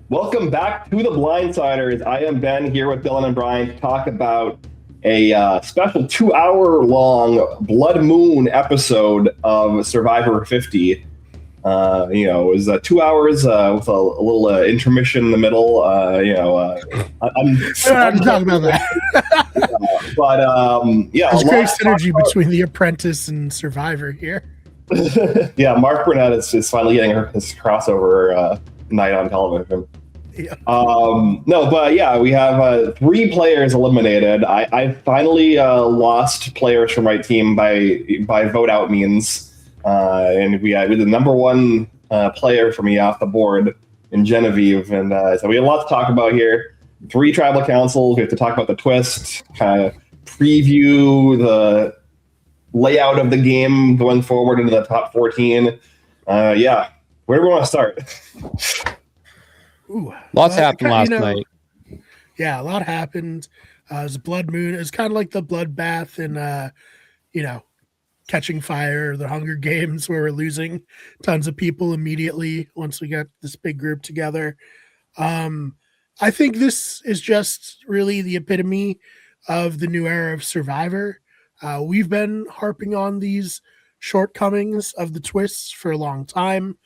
Welcome back to the Blindsiders. I am Ben here with Dylan and Brian to talk about a special 2 hour long Blood Moon episode of Survivor 50. It was 2 hours with a little intermission in the middle. I'm talking about that. There's great synergy between The Apprentice and Survivor here. Yeah, Mark Burnett is finally getting his crossover night on television. Yeah. We have 3 players eliminated. I finally lost players from my team by vote out means, and we had the number one player for me off the board in Genevieve, and so we have a lot to talk about here. 3 tribal councils. We have to talk about the twist, kind of preview the layout of the game going forward into the top 14. Where do we want to start? Ooh, Lots happened last night. Yeah, a lot happened. It was a blood moon. It was kind of like the bloodbath in, Catching Fire, or the Hunger Games, where we're losing tons of people immediately once we got this big group together. I think this is just really the epitome of the new era of Survivor. We've been harping on these shortcomings of the twists for a long time.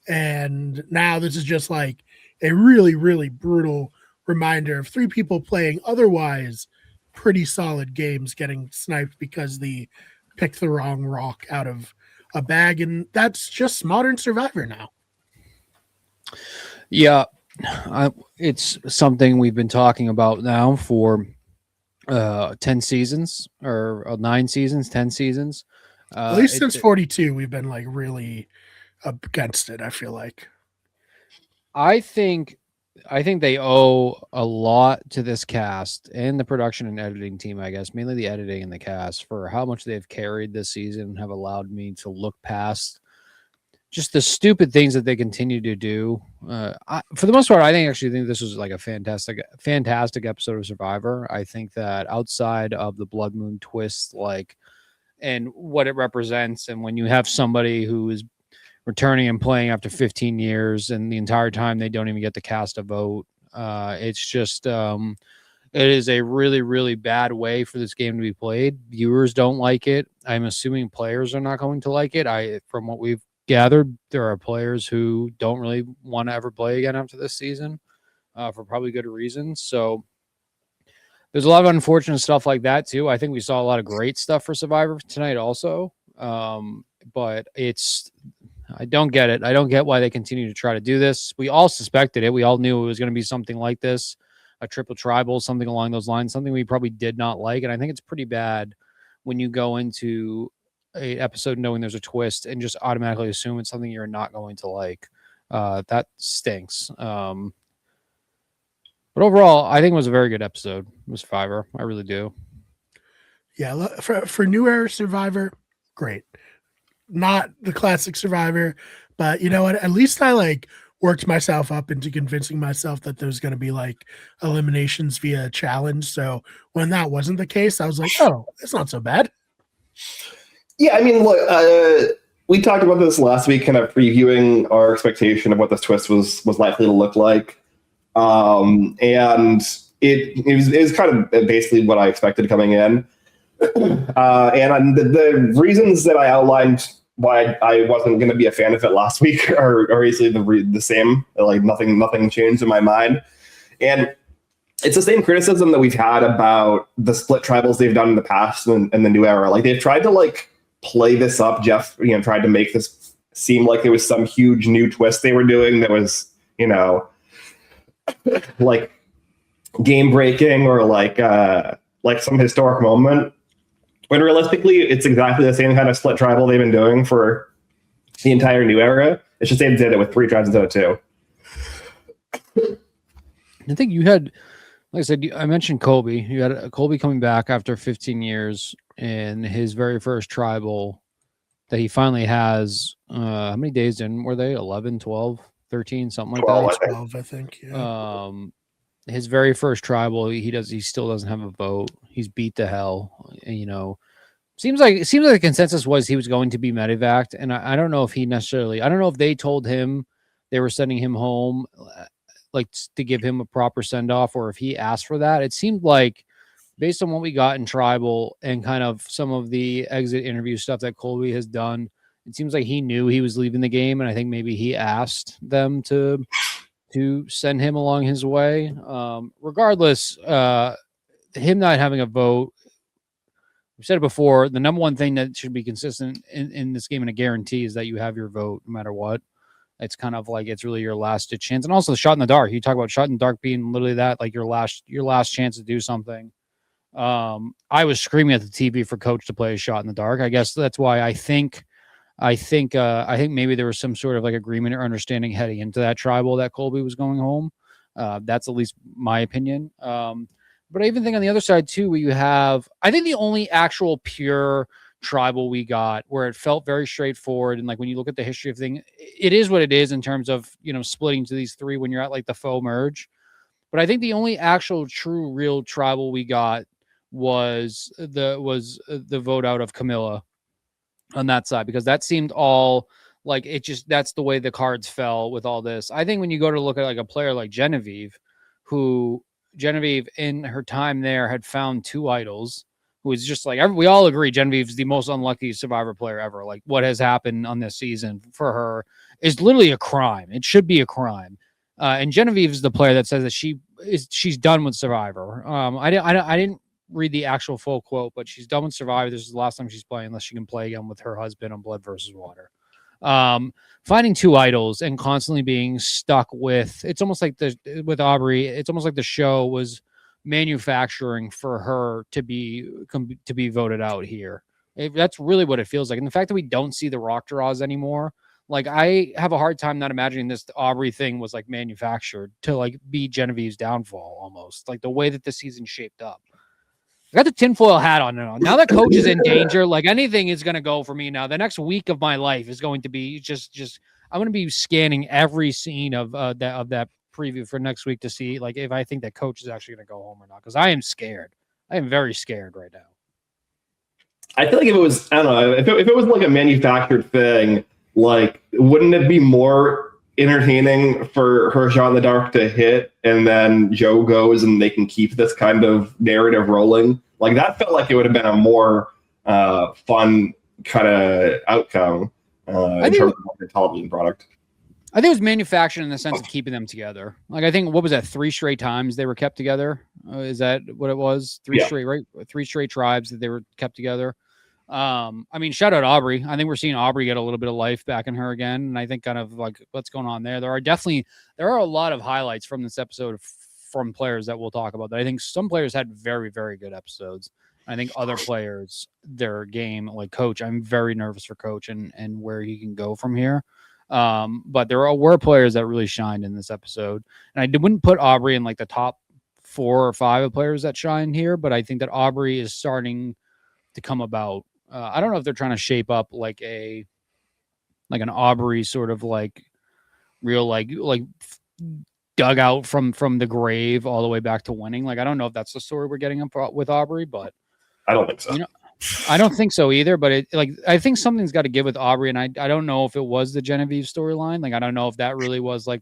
And now this is just like a really, really brutal reminder of 3 people playing otherwise pretty solid games getting sniped because they picked the wrong rock out of a bag. And that's just modern Survivor now. Yeah, it's something we've been talking about now for 10 seasons or 9 seasons, 10 seasons. At least since 42, we've been like really against it, I feel like. I think they owe a lot to this cast and the production and editing team, I guess, mainly the editing and the cast, for how much they've carried this season and have allowed me to look past just the stupid things that they continue to do. For the most part, I think this was like a fantastic episode of Survivor. I think that outside of the Blood Moon twist, and what it represents, and when you have somebody who is returning and playing after 15 years and the entire time they don't even get to cast a vote, it's just it is a really, really bad way for this game to be played. Viewers don't like it. I'm assuming players are not going to like it. From what we've gathered, there are players who don't really want to ever play again after this season, for probably good reasons. So there's a lot of unfortunate stuff like that too. I think we saw a lot of great stuff for Survivor tonight also. But I don't get it. I don't get why they continue to try to do this. We all suspected it. We all knew it was going to be something like this, a triple tribal, something along those lines, something we probably did not like. And I think it's pretty bad when you go into an episode knowing there's a twist and just automatically assume it's something you're not going to like. That stinks. But overall, I think it was a very good episode. It was Survivor. I really do. Yeah, for new era Survivor, great. Not the classic Survivor, but you know what? At least I worked myself up into convincing myself that there's going to be eliminations via challenge. So when that wasn't the case, I was like, oh, it's not so bad. Yeah, I mean, look, we talked about this last week, kind of previewing our expectation of what this twist was likely to look like. And it was kind of basically what I expected coming in. And the reasons that I outlined why I wasn't going to be a fan of it last week are basically the same. Nothing changed in my mind. And it's the same criticism that we've had about the split tribals they've done in the past and the new era. They've tried to play this up. Jeff, tried to make this seem like it was some huge new twist they were doing that was, game breaking or some historic moment. When realistically, it's exactly the same kind of split tribal they've been doing for the entire new era. It's just they did it with 3 tribes instead of 2. I think you had, like I said, I mentioned Colby. You had Colby coming back after 15 years in his very first tribal that he finally has. How many days in were they? 11, 12, 13, something like 12, that? 12, I think. Yeah. His very first tribal, he still doesn't have a vote. He's beat to hell. Seems like the consensus was he was going to be medevaced, and I don't know if I don't know if they told him they were sending him home to give him a proper send off, or if he asked for that. It seemed like, based on what we got in Tribal and kind of some of the exit interview stuff that Colby has done, it seems like he knew he was leaving the game, and I think maybe he asked them to send him along his way. Regardless, him not having a vote, I've said it before, the number one thing that should be consistent in this game and a guarantee is that you have your vote no matter what. It's kind of like it's really your last ditch chance. And also the shot in the dark. You talk about shot in the dark being literally that, like your last chance to do something. I was screaming at the TV for Coach to play a shot in the dark. I guess that's why I think maybe there was some sort of like agreement or understanding heading into that Tribal that Colby was going home. That's at least my opinion. But I even think on the other side too, where you have, I think the only actual pure Tribal we got where it felt very straightforward. And like, when you look at the history of things, it is what it is in terms of, splitting to these three when you're at like the faux merge. But I think the only actual true real Tribal we got was the vote out of Camilla on that side, because that seemed all like that's the way the cards fell with all this. I think when you go to look at like a player like Genevieve in her time there had found two idols, who is just like, we all agree Genevieve's the most unlucky Survivor player ever. Like, what has happened on this season for her is literally a crime. It should be a crime. And Genevieve is the player that says that she's done with Survivor. I didn't read the actual full quote, but she's done with Survivor. This is the last time she's playing, unless she can play again with her husband on Blood versus Water. Finding two idols and constantly being stuck with, it's almost like with Aubrey, it's almost like the show was manufacturing for her to be voted out here. That's really what it feels like. And the fact that we don't see the rock draws anymore, like, I have a hard time not imagining this Aubrey thing was like manufactured to like be Genevieve's downfall almost, like the way that the season shaped up. I got the tinfoil hat on now. Now that Coach is in danger, like, anything is going to go for me now. The next week of my life is going to be just I'm going to be scanning every scene of that preview for next week to see like if I think that Coach is actually going to go home or not, because I am scared. I am very scared right now. I feel like if it was, I don't know, if it was like a manufactured thing, like, wouldn't it be more entertaining for her shot in the dark to hit and then Joe goes and they can keep this kind of narrative rolling? Like, that felt like it would have been a more fun kind of outcome in terms of the television product. I think it was manufactured in the sense of keeping them together. Like, I think, what was that, 3 straight times they were kept together? Is that what it was? Three straight tribes that they were kept together. I mean, shout out Aubrey. I think we're seeing Aubrey get a little bit of life back in her again. And I think kind of like what's going on there. There are a lot of highlights from this episode from players that we'll talk about. That I think some players had very, very good episodes. I think other players, their game, like Coach, I'm very nervous for Coach and where he can go from here. But there were players that really shined in this episode. And I wouldn't put Aubrey in like the top 4 or 5 of players that shine here, but I think that Aubrey is starting to come about. I don't know if they're trying to shape up like an Aubrey sort of like real like dug out from the grave all the way back to winning. Like, I don't know if that's the story we're getting up with Aubrey, but I don't think so. I don't think so either, but I think something's got to give with Aubrey, and I don't know if it was the Genevieve storyline. Like, I don't know if that really was like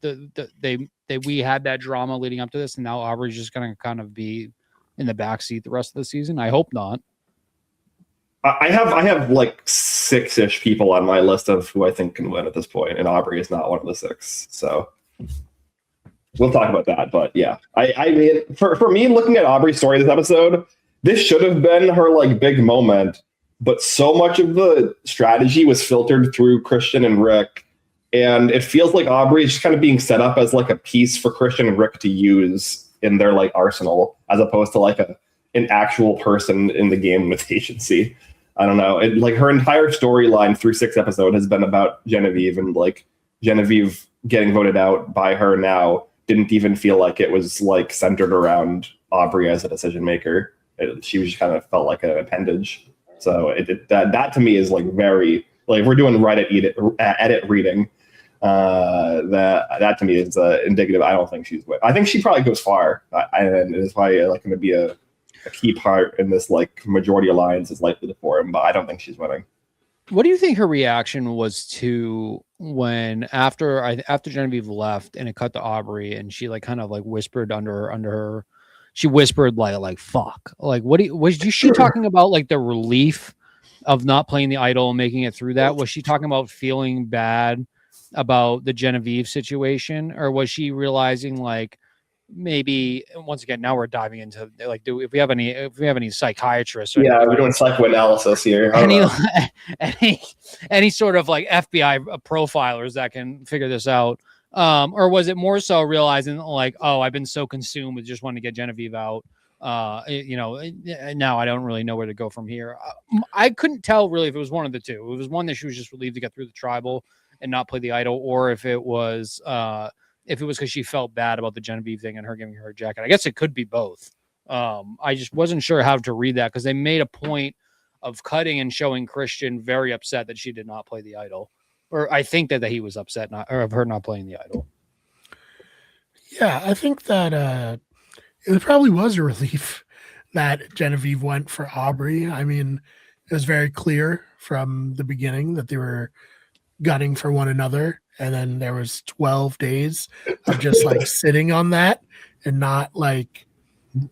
we had that drama leading up to this, and now Aubrey's just going to kind of be in the backseat the rest of the season. I hope not. I have like 6-ish people on my list of who I think can win at this point, and Aubrey is not one of the 6. So we'll talk about that. But yeah, I mean, for me, looking at Aubrey's story this episode, this should have been her like big moment, but so much of the strategy was filtered through Christian and Rick, and it feels like Aubrey is just kind of being set up as like a piece for Christian and Rick to use in their like arsenal, as opposed to like an actual person in the game with agency. I don't know. Like, her entire storyline through 6 episodes has been about Genevieve, and like Genevieve getting voted out by her now didn't even feel like it was like centered around Aubrey as a decision maker. She was just kind of felt like an appendage. So that to me is like very, like, we're doing edit reading. That to me is indicative. I don't think she's winning. I think she probably goes far, and it's probably like going to be a key part in this like majority alliance is likely to form, but I don't think she's winning. What do you think her reaction was to when after Genevieve left and it cut to Aubrey and she like kind of like whispered under her, she whispered like fuck, like was she talking about like the relief of not playing the idol and making it through that? Was she talking about feeling bad about the Genevieve situation, or was she realizing like maybe once again now we're diving into like if we have any psychiatrists or Yeah, we're doing psychoanalysis here. any sort of like FBI profilers that can figure this out, or was it more so realizing like, oh, I've been so consumed with just wanting to get Genevieve out, now I don't really know where to go from here. I couldn't tell really if it was one of the two. It was one that she was just relieved to get through the tribal and not play the idol, or if it was because she felt bad about the Genevieve thing and her giving her a jacket. I guess it could be both. I just wasn't sure how to read that because they made a point of cutting and showing Christian very upset that she did not play the idol, or I think that he was upset of her not playing the idol. Yeah, I think that it probably was a relief that Genevieve went for Aubrey. I mean, it was very clear from the beginning that they were gunning for one another, and then there was 12 days of just like sitting on that and not like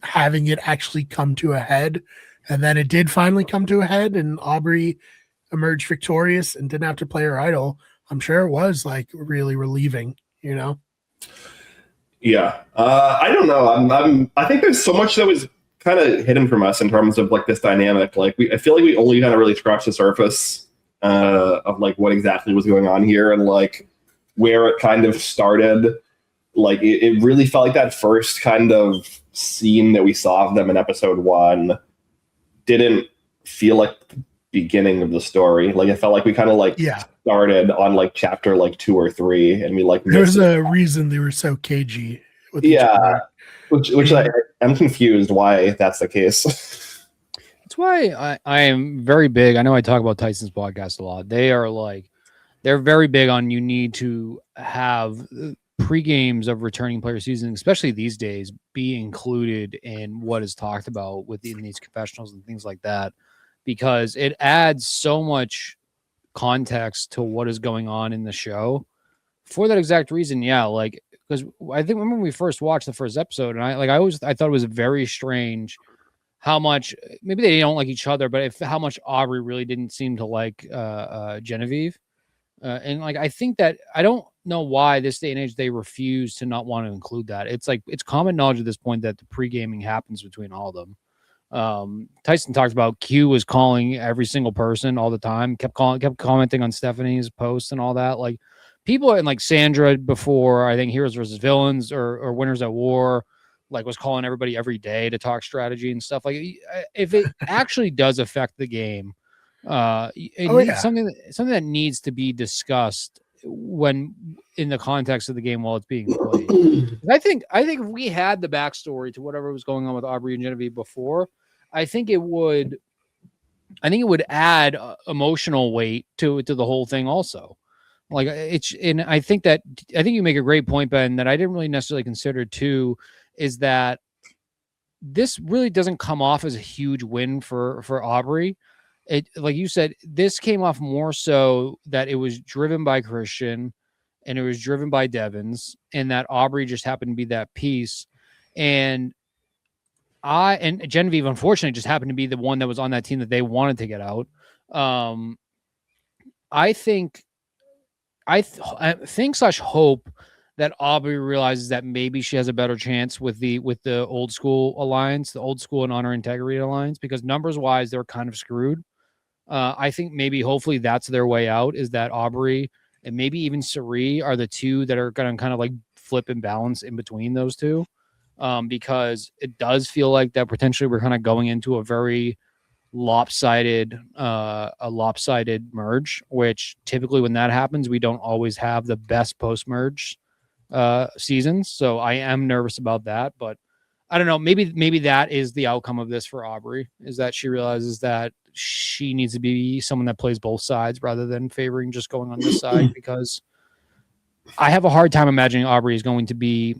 having it actually come to a head. And then it did finally come to a head, and Aubrey emerged victorious and didn't have to play her idol. I'm sure it was like really relieving, you know? Yeah. I don't know. I think there's so much that was kind of hidden from us in terms of like this dynamic. Like I feel like we only kind of really scratched the surface of like what exactly was going on here and like where it kind of started. Like it really felt like that first kind of scene that we saw of them in episode 1 didn't feel like the beginning of the story. Like it felt like we kind of like started on like chapter like 2 or 3, and we like there's a reason they were so cagey with each other. Which I'm confused why that's the case. That's why I am very big. I know I talk about Tyson's podcast a lot. They're very big on you need to have pre-games of returning player season, especially these days, be included in what is talked about within these confessionals and things like that, because it adds so much context to what is going on in the show for that exact reason. Yeah. Like, because I think when we first watched the first episode, and I thought it was very strange how much maybe they don't like each other, but how much Aubrey really didn't seem to like Genevieve. And like, I think that I don't know why this day and age they refuse to not want to include that. It's like it's common knowledge at this point that the pre-gaming happens between all of them. Tyson talks about Q was calling every single person all the time, kept commenting on Stephanie's posts and all that. Like people and like Sandra before, I think Heroes versus Villains or Winners at War, like was calling everybody every day to talk strategy and stuff. Like if it actually does affect the game, something that needs to be discussed when in the context of the game while it's being played. I think if we had the backstory to whatever was going on with Aubrey and Genevieve before, I think it would add emotional weight to the whole thing also. Like I think you make a great point, Ben, that I didn't really necessarily consider too, is that this really doesn't come off as a huge win for Aubrey. It, like you said, this came off more so that it was driven by Christian and it was driven by Devins, and that Aubrey just happened to be that piece. And Genevieve, unfortunately, just happened to be the one that was on that team that they wanted to get out. I think / hope that Aubrey realizes that maybe she has a better chance with the old school alliance, the old school and honor integrity alliance, because numbers wise, they're kind of screwed. I think maybe hopefully that's their way out, is that Aubrey and maybe even Sari are the two that are going to kind of like flip and balance in between those two. Because it does feel like that potentially we're kind of going into a very lopsided merge, which typically when that happens, we don't always have the best post-merge seasons. So I am nervous about that, but I don't know. Maybe that is the outcome of this for Aubrey, is that she realizes that she needs to be someone that plays both sides rather than favoring just going on this side, because I have a hard time imagining Aubrey is going to be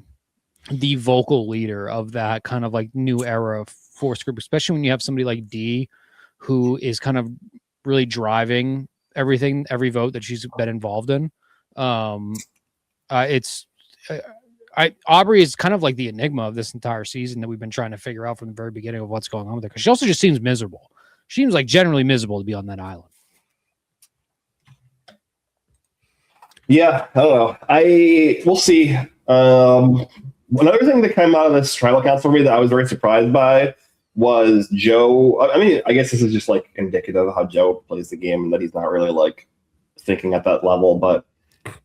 the vocal leader of that kind of like new era force group, especially when you have somebody like D who is kind of really driving every vote that she's been involved in. Aubrey is kind of like the enigma of this entire season that we've been trying to figure out from the very beginning of what's going on with her. Because she also just seems miserable. She seems like generally miserable to be on that island. Yeah, I don't know. We'll see. Another thing that came out of this tribal council for me that I was very surprised by was Joe. I mean, I guess this is just like indicative of how Joe plays the game and that he's not really like thinking at that level. But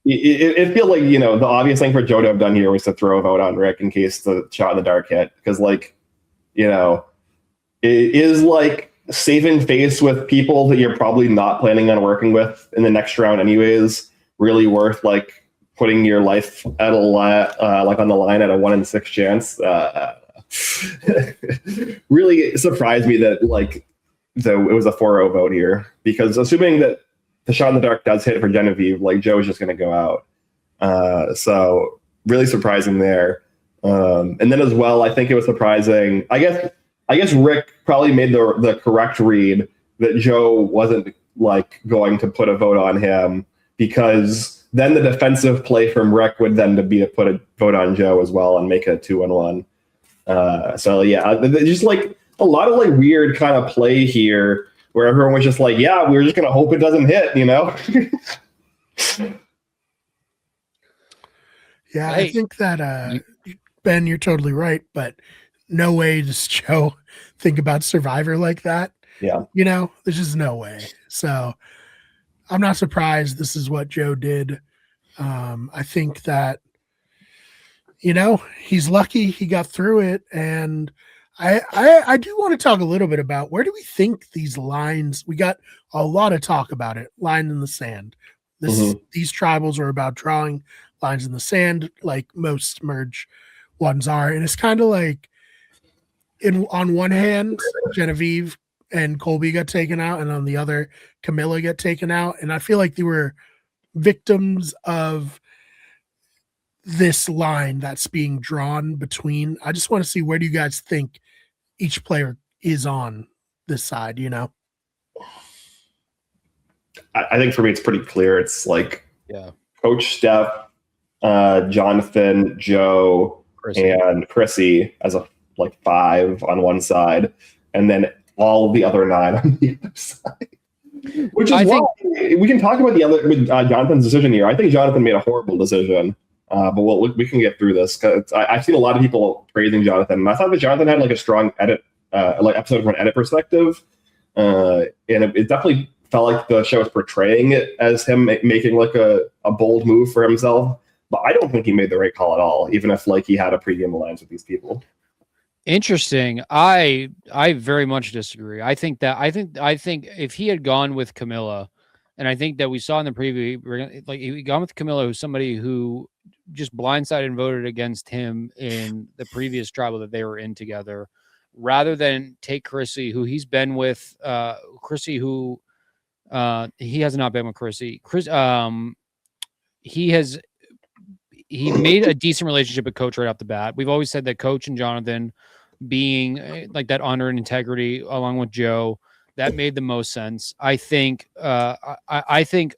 it feels like, the obvious thing for Joe to have done here was to throw a vote on Rick in case the shot in the dark hit. Because it is like saving face with people that you're probably not planning on working with in the next round anyways, really worth like putting your life at on the line at a 1 in 6 chance. Really surprised me that it was a 4-0 vote here, because assuming that the shot in the dark does hit for Genevieve, Joe is just going to go out. So really surprising there. And then as well, I think it was surprising. I guess Rick probably made the correct read that Joe wasn't going to put a vote on him, because then the defensive play from Rick would then be to put a vote on Joe as well and make it a 2-1. So yeah, just a lot of weird kind of play here where everyone was just yeah, we're just gonna hope it doesn't hit, Yeah, I think that Ben, you're totally right, but no way does Joe think about Survivor like that. Yeah, there's just no way. So I'm not surprised this is what Joe did. I think that he's lucky he got through it. And I do want to talk a little bit about, where do we think these lines, we got a lot of talk about it, line in the sand. These tribals are about drawing lines in the sand, like most merge ones are. And it's kind of on one hand, Genevieve and Colby got taken out, and on the other, Camilla got taken out. And I feel like they were victims of this line that's being drawn between. I just want to see, where do you guys think each player is on this side? I think for me it's pretty clear. It's Coach Steph, Jonathan, Joe, Chrissy, and Chrissy as a 5 on one side, and then all the other 9 on the other side. Which is why we can talk about Jonathan's decision here. I think Jonathan made a horrible decision, but we can get through this. I've seen a lot of people praising Jonathan, and I thought that Jonathan had a strong edit, episode from an edit perspective, and it definitely felt like the show was portraying it as him making a bold move for himself. But I don't think he made the right call at all, even if he had a pregame alliance with these people. Interesting. I very much disagree. I think if he had gone with Camilla, and I think that we saw in the preview, he gone with Camilla, who's somebody who just blindsided and voted against him in the previous tribal that they were in together, rather than take Chrissy, who he's been with, Chrissy, who he has not been with Chrissy. He made a decent relationship with Coach right off the bat. We've always said that Coach and Jonathan being that honor and integrity along with Joe, that made the most sense. I think I think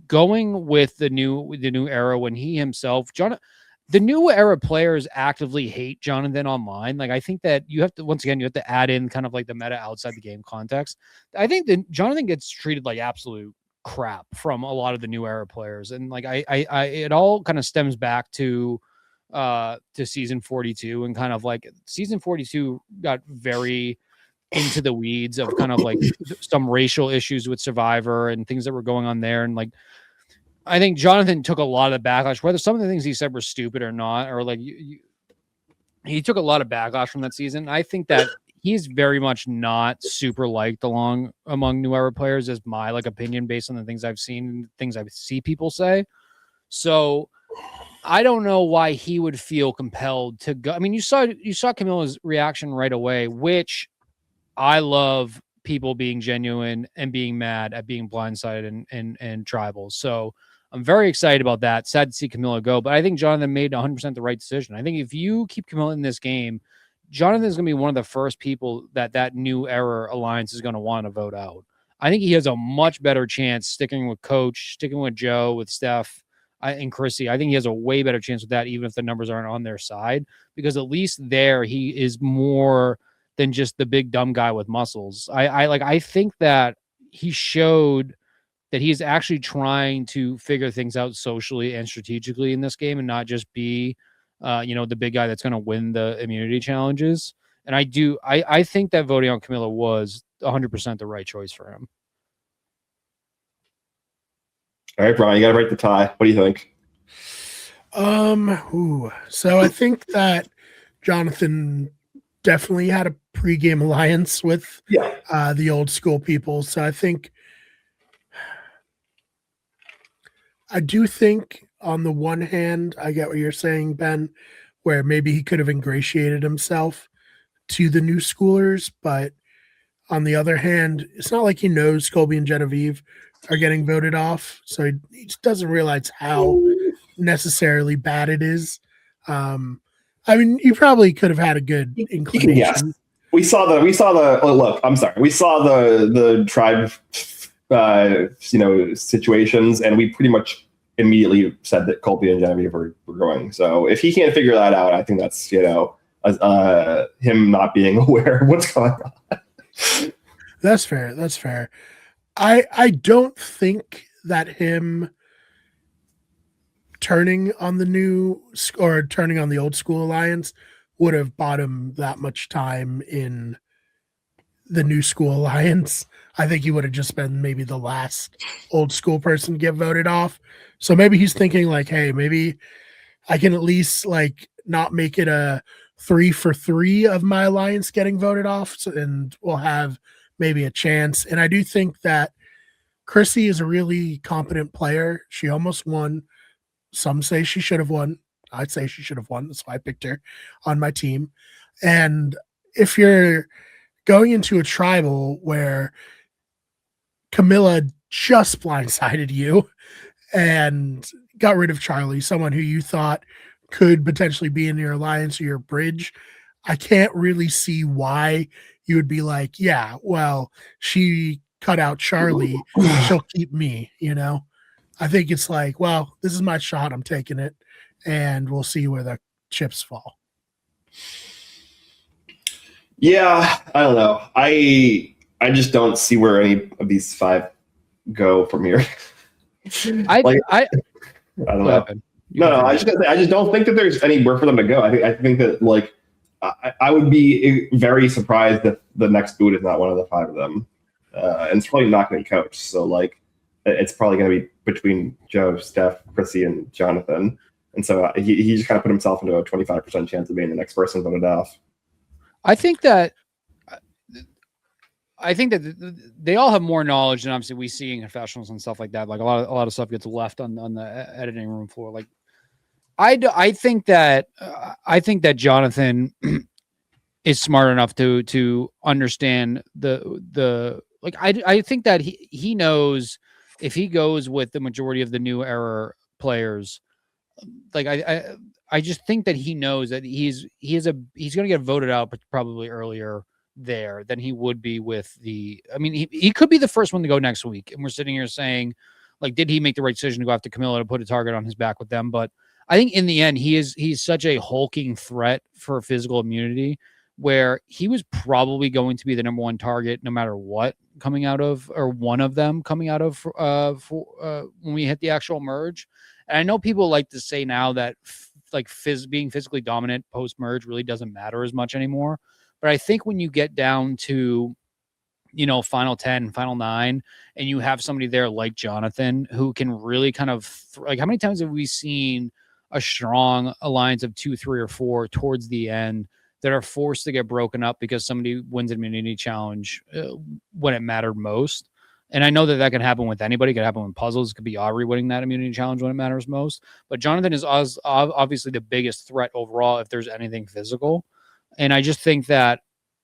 going with the new era, when he himself, the new era players actively hate Jonathan online. I think that you have to add in kind of the meta outside the game context. I think that Jonathan gets treated like absolute crap from a lot of the new era players, and it all kind of stems back to season 42, and kind of season 42 got very into the weeds of kind of some racial issues with Survivor and things that were going on there, and I think Jonathan took a lot of the backlash, whether some of the things he said were stupid or not, or he took a lot of backlash from that season. I think that he's very much not super liked among new era players, is my opinion based on the things I've seen, things I see people say. So I don't know why he would feel compelled to go. I mean, you saw Camilla's reaction right away, which I love, people being genuine and being mad at being blindsided and tribal. So I'm very excited about that. Sad to see Camilla go, but I think Jonathan made 100% the right decision. I think if you keep Camilla in this game, Jonathan is going to be one of the first people that new era alliance is going to want to vote out. I think he has a much better chance sticking with Coach, sticking with Joe, with Steph, and Chrissy. I think he has a way better chance with that, even if the numbers aren't on their side, because at least there he is more than just the big dumb guy with muscles. I think that he showed that he's actually trying to figure things out socially and strategically in this game and not just be, the big guy that's going to win the immunity challenges. And I think that voting on Camilo was 100% the right choice for him. All right, Brian, you got to break the tie. What do you think? So I think that Jonathan definitely had a pregame alliance with the old school people. So I do think on the one hand, I get what you're saying, Ben, where maybe he could have ingratiated himself to the new schoolers, but on the other hand, it's not like he knows Colby and Genevieve are getting voted off, so he just doesn't realize how necessarily bad it is. I mean, you probably could have had a good inclination. Yes. We saw the look, I'm sorry. We saw the tribe situations, and we pretty much immediately said that Colby and Genevieve were going. So if he can't figure that out, I think that's him not being aware of what's going on. That's fair. I don't think that him turning on the old school alliance would have bought him that much time in the new school alliance. I think he would have just been maybe the last old school person to get voted off. So maybe he's thinking like, hey, maybe I can at least like not make it a 3 for 3 of my alliance getting voted off, and we'll have maybe a chance. And I do think that Chrissy is a really competent player. She almost won. Some say she should have won. I'd say she should have won. That's why I picked her on my team. And if you're going into a tribal where Camilla just blindsided you and got rid of Charlie, someone who you thought could potentially be in your alliance or your bridge, I can't really see why you would be like, yeah, well, she cut out Charlie, she'll keep me, I think it's like, well, this is my shot, I'm taking it, and we'll see where the chips fall. Yeah, I don't know. I just don't see where any of these 5 go from here. I don't know. No, I just don't think that there's anywhere for them to go. I think that like I would be very surprised if the next boot is not one of the 5 of them, and it's probably not going to be coached. So like, it's probably going to be between Joe, Steph, Chrissy, and Jonathan. And so he just kind of put himself into a 25% chance of being the next person voted off. I think that they all have more knowledge than obviously we see in confessionals and stuff like that. Like a lot of stuff gets left on the editing room floor. Like I think that Jonathan is smart enough to understand the like. I think that he knows if he goes with the majority of the new era players, like I just think that he knows that he's going to get voted out probably earlier there than he would be with he could be the first one to go next week. And we're sitting here saying, like, did he make the right decision to go after Camilla to put a target on his back with them? But I think in the end, he's such a hulking threat for physical immunity where he was probably going to be the number 1 target no matter what coming out of, or one of them coming out of when we hit the actual merge. And I know people like to say now that being physically dominant post merge really doesn't matter as much anymore. But I think when you get down to, final 10, final 9, and you have somebody there like Jonathan who can really kind of like, how many times have we seen a strong alliance of 2, 3, or 4 towards the end that are forced to get broken up because somebody wins an immunity challenge when it mattered most? And I know that can happen with anybody. It could happen with puzzles. It could be Aubrey winning that immunity challenge when it matters most. But Jonathan is obviously the biggest threat overall if there's anything physical. And I just think that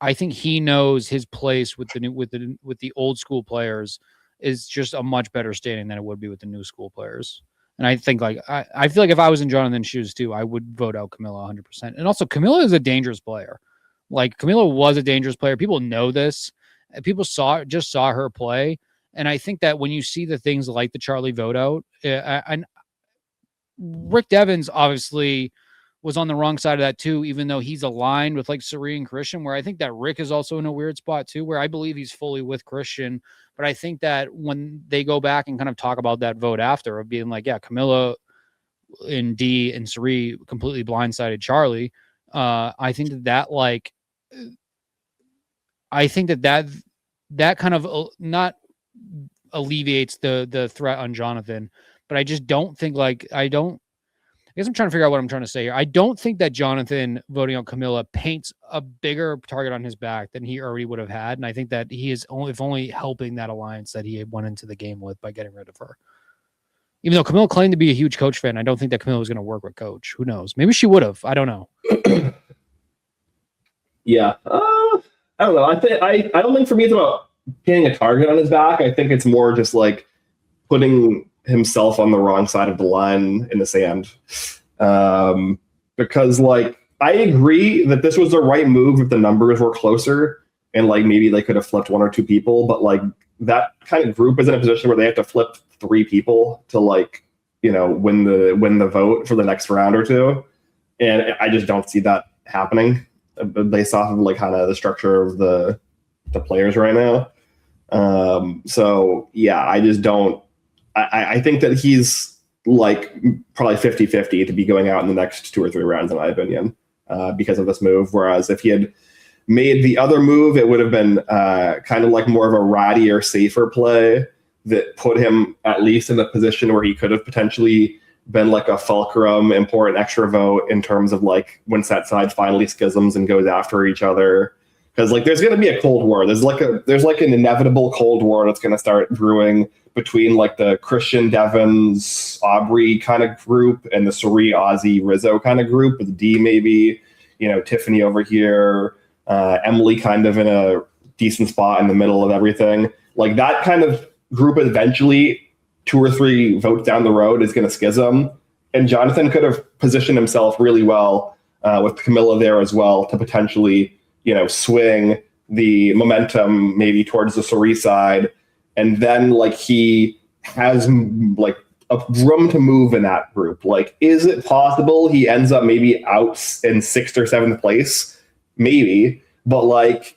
he knows his place with the old school players is just a much better standing than it would be with the new school players. And I think I feel like if I was in Jonathan's shoes too, I would vote out Camilla 100%. And also Camilla is a dangerous player. Like Camilla was a dangerous player. People know this. People just saw her play. And I think that when you see the things like the Charlie vote out, and Rick Devens obviously was on the wrong side of that too, even though he's aligned with like Sari and Christian, where I think that Rick is also in a weird spot too, where I believe he's fully with Christian. But I think that when they go back and kind of talk about that vote after of being like, yeah, Camilla and D and Sari completely blindsided Charlie. I think that kind of not alleviates the threat on Jonathan, but I just don't think I guess I'm trying to figure out what I'm trying to say here. I don't think that Jonathan voting on Camilla paints a bigger target on his back than he already would have had. And I think that he is only helping that alliance that he went into the game with by getting rid of her. Even though Camilla claimed to be a huge Coach fan, I don't think that Camilla was going to work with Coach. Who knows? Maybe she would have. I don't know. Yeah. I don't know. I don't think for me it's about pinning a target on his back. I think it's more just like putting himself on the wrong side of the line in the sand. Because like, I agree that this was the right move if the numbers were closer and like maybe they could have flipped one or two people, but like that kind of group is in a position where they have to flip 3 people to like, win the vote for the next round or two. And I just don't see that happening based off of like kind of the structure of the players right now. So yeah, I just don't, I think that he's like probably 50-50 to be going out in the next 2 or 3 rounds, in my opinion, because of this move. Whereas if he had made the other move, it would have been kind of like more of a rattier, safer play that put him at least in a position where he could have potentially been like a fulcrum, important extra vote in terms of like once that side finally schisms and goes after each other. Because like there's going to be a Cold War. There's like an inevitable Cold War that's going to start brewing between like the Christian Devens Aubrey kind of group and the Sari Ozzy Rizzo kind of group with D maybe, Tiffany over here, Emily kind of in a decent spot in the middle of everything. Like that kind of group eventually 2 or 3 votes down the road is going to schism. And Jonathan could have positioned himself really well with Camilla there as well to potentially, swing the momentum maybe towards the Sari side. And then like he has like a room to move in that group. Like, is it possible he ends up maybe out in 6th or 7th place? Maybe, but like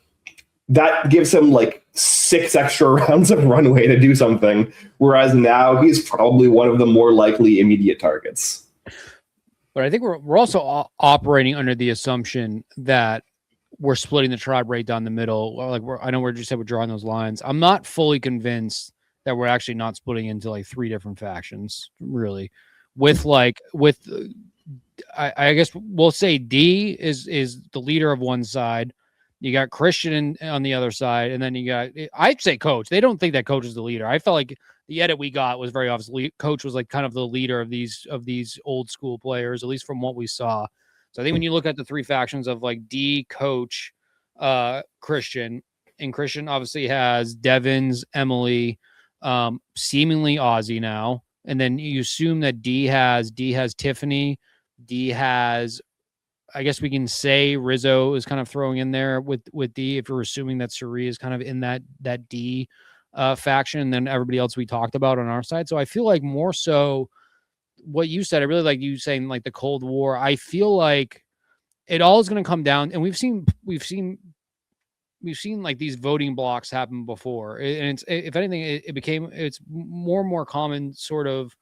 that gives him like 6 extra rounds of runway to do something. Whereas now he's probably one of the more likely immediate targets. But I think we're also operating under the assumption that we're splitting the tribe right down the middle. Like I know you said we're drawing those lines. I'm not fully convinced that we're actually not splitting into like 3 different factions, really. I guess we'll say D is the leader of one side. You got Christian on the other side, and then you got, I'd say Coach. They don't think that Coach is the leader. I felt like the edit we got was very obvious. Coach was like kind of the leader of these old school players, at least from what we saw. So I think when you look at the 3 factions of like D, Coach, Christian, and Christian obviously has Devens, Emily, seemingly Ozzy now, and then you assume that D has Tiffany, D has, I guess we can say Rizzo is kind of throwing in there with D, if you're assuming that Sari is kind of in that D faction than everybody else we talked about on our side. So I feel like more so what you said, I really like you saying like the Cold War. I feel like it all is going to come down, and we've seen like these voting blocks happen before. And it's, if anything, it's more and more common sort of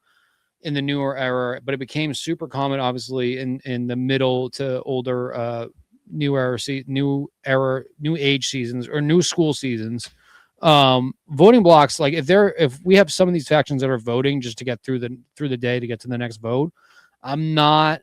in the newer era, but it became super common, obviously, in the middle to older new age seasons or new school seasons. Voting blocks, like if we have some of these factions that are voting just to get through the day to get to the next vote, I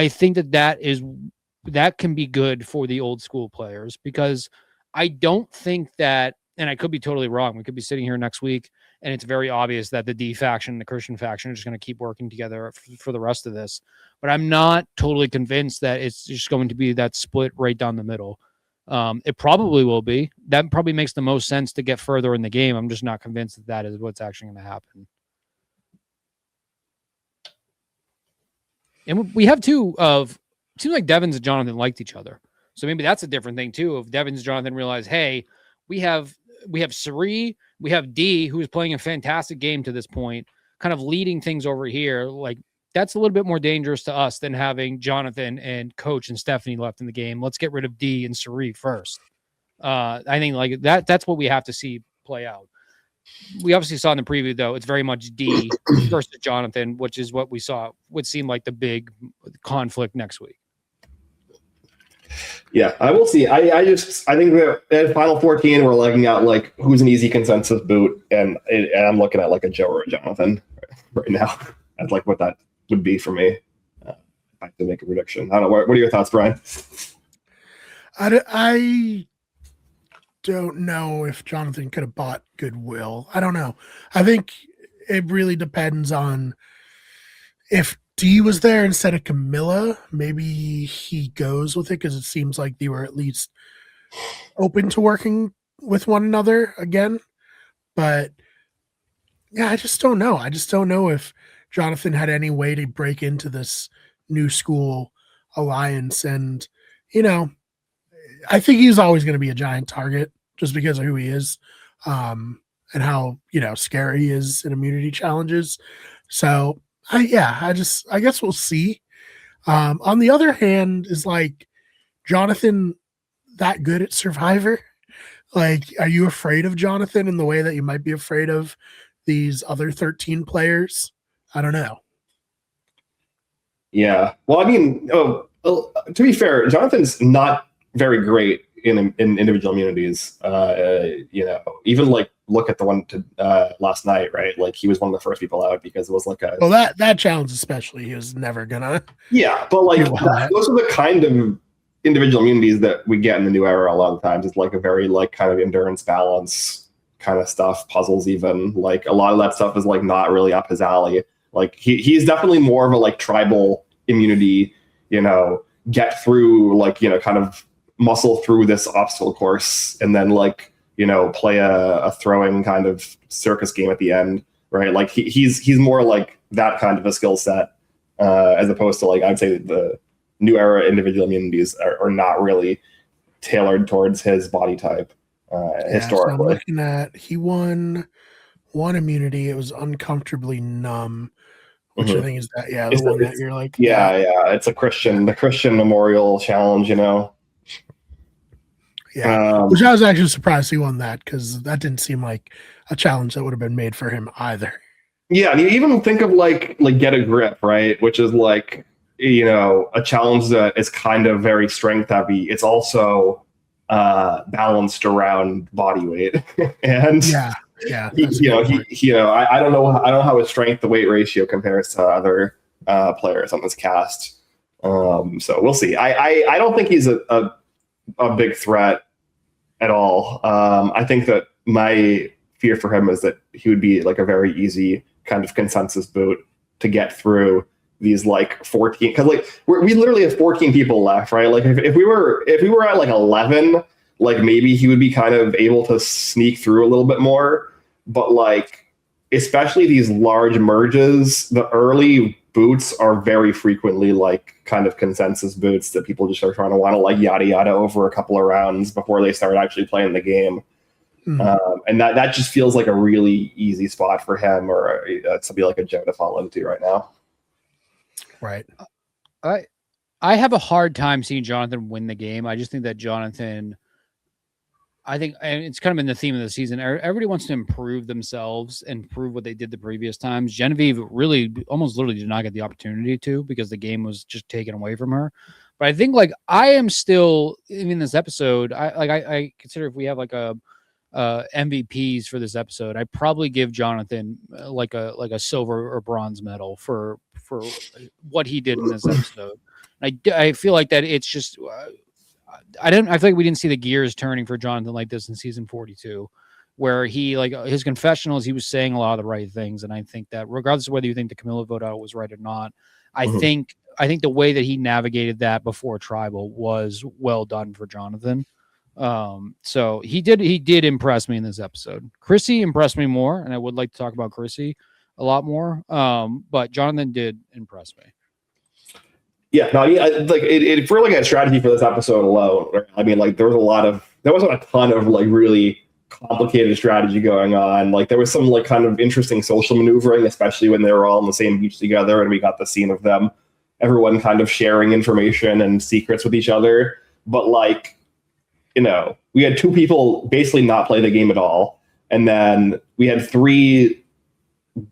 think that can be good for the old school players, because I don't think that, and I could be totally wrong, we could be sitting here next week and it's very obvious that the D faction and the Christian faction are just going to keep working together for the rest of this. But I'm not totally convinced that it's just going to be that split right down the middle. It probably will be. That probably makes the most sense to get further in the game. I'm just not convinced that is what's actually going to happen. And we have it seems like Devens and Jonathan liked each other. So maybe that's a different thing too. If Devens and Jonathan realize, hey, we have Sari, we have D, who is playing a fantastic game to this point, kind of leading things over here. Like, that's a little bit more dangerous to us than having Jonathan and Coach and Stephanie left in the game. Let's get rid of D and Sari first. I think like that's what we have to see play out. We obviously saw in the preview, though, it's very much D versus Jonathan, which is what we saw would seem like the big conflict next week. Yeah, I will see. I think that at Final 14, we're looking at like who's an easy consensus boot, and I'm looking at like a Joe or a Jonathan right now. That's like what that would be for me. I have to make a prediction. I don't know. What are your thoughts, Brian? I don't know if Jonathan could have bought goodwill. I don't know. I think it really depends on if D was there instead of Camilla. Maybe he goes with it because it seems like they were at least open to working with one another again. But yeah, I just don't know. I just don't know if Jonathan had any way to break into this new school alliance. And, you know, I think he's always going to be a giant target just because of who he is, and how, you know, scary he is in immunity challenges. So I guess we'll see. On the other hand, is like Jonathan that good at Survivor? Like, are you afraid of Jonathan in the way that you might be afraid of these other 13 players? I don't know. Yeah. Well, I mean, to be fair, Jonathan's not very great in individual immunities. You know, even like look at the one to last night, right? Like he was one of the first people out because it was like a that challenge especially, he was never gonna. Yeah, but like those are the kind of individual immunities that we get in the new era a lot of times. It's like a very like kind of endurance balance kind of stuff, puzzles even. Like a lot of that stuff is like not really up his alley. Like he's definitely more of a like tribal immunity, you know, get through like, you know, kind of muscle through this obstacle course and then like, you know, play a throwing kind of circus game at the end, right? Like he's more like that kind of a skill set, as opposed to like, I'd say the new era individual immunities are not really tailored towards his body type, historically. So I'm looking at, he won one immunity. It was uncomfortably numb, which I think is that, the one that you're like, it's the Christian Memorial Challenge, you know. Yeah, which I was actually surprised he won that because that didn't seem like a challenge that would have been made for him either. Yeah, and you even think of like Get a Grip, right? Which is like, you know, a challenge that is kind of very strength heavy. It's also balanced around body weight, and I don't know how his strength to weight ratio compares to other players on this cast. So we'll see. I don't think he's a big threat at all. I think that my fear for him is that he would be like a very easy kind of consensus boot to get through these like 14, because like we literally have 14 people left, right? Like if we were at like 11, like maybe he would be kind of able to sneak through a little bit more. But like, especially these large merges, the early boots are very frequently like kind of consensus boots that people just are trying to want to like yada yada over a couple of rounds before they start actually playing the game. And that just feels like a really easy spot for him or somebody like a Joe to fall into right now. Right. I have a hard time seeing Jonathan win the game. I just think that Jonathan, and it's kind of been the theme of the season, everybody wants to improve themselves and prove what they did the previous times. Genevieve really almost literally did not get the opportunity to because the game was just taken away from her. But I think like I am still in this episode, I consider if we have like a MVPs for this episode, I probably give Jonathan like a silver or bronze medal for what he did in this episode. I feel like that it's just I feel like we didn't see the gears turning for Jonathan like this in season 42, where he like his confessionals, he was saying a lot of the right things, and I think that regardless of whether you think the Camilla vote out was right or not, I think the way that he navigated that before Tribal was well done for Jonathan. So he did impress me in this episode. Chrissy impressed me more, and I would like to talk about Chrissy a lot more. But Jonathan did impress me. Yeah, no, like if we're looking at strategy for this episode alone, I mean, like there was a lot of there wasn't a ton of like really complicated strategy going on. Like there was some like kind of interesting social maneuvering, especially when they were all on the same beach together and we got the scene of them, everyone kind of sharing information and secrets with each other. But like, you know, we had two people basically not play the game at all. And then we had three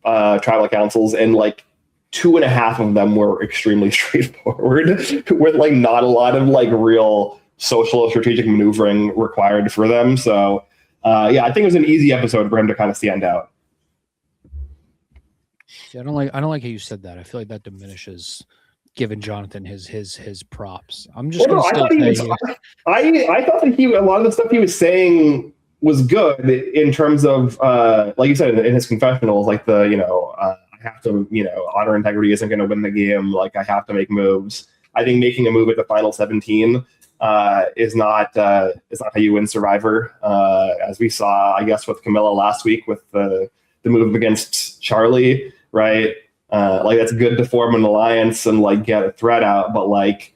tribal councils, and like 2.5 of them were extremely straightforward with like not a lot of like real social or strategic maneuvering required for them. So yeah, I think it was an easy episode for him to kind of stand out. See, I don't like how you said that. I feel like that diminishes giving Jonathan his props. I'm just going to still say I thought that a lot of the stuff he was saying was good in terms of like you said in his confessionals, like the I have to, honor integrity isn't going to win the game. Like I have to make moves. I think making a move at the final 17 is not how you win Survivor, as we saw, I guess, with Camilla last week with the move against Charlie, right? Like that's good to form an alliance and like get a threat out, but like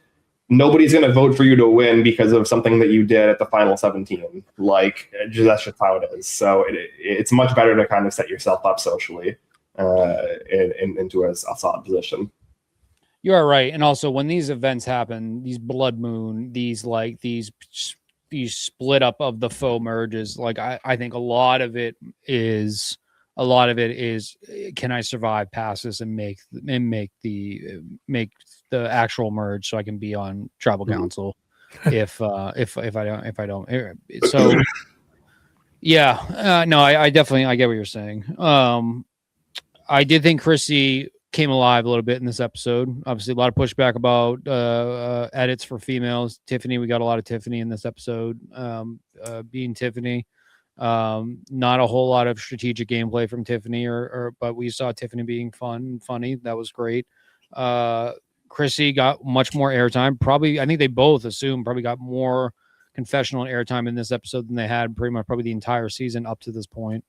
nobody's going to vote for you to win because of something that you did at the final 17. Like that's just how it is. So it's much better to kind of set yourself up socially into a solid position. You are right. And also when these events happen, these blood moon, these split up of the faux merges, like I think a lot of it is can I survive past this and make the actual merge so I can be on tribal council if I don't. So yeah, no, I definitely I get what you're saying. I did think Chrissy came alive a little bit in this episode. Obviously, a lot of pushback about edits for females. Tiffany, we got a lot of Tiffany in this episode. Being Tiffany, not a whole lot of strategic gameplay from Tiffany, but we saw Tiffany being fun and funny. That was great. Chrissy got much more airtime. Probably, I think they both probably got more confessional airtime in this episode than they had pretty much probably the entire season up to this point.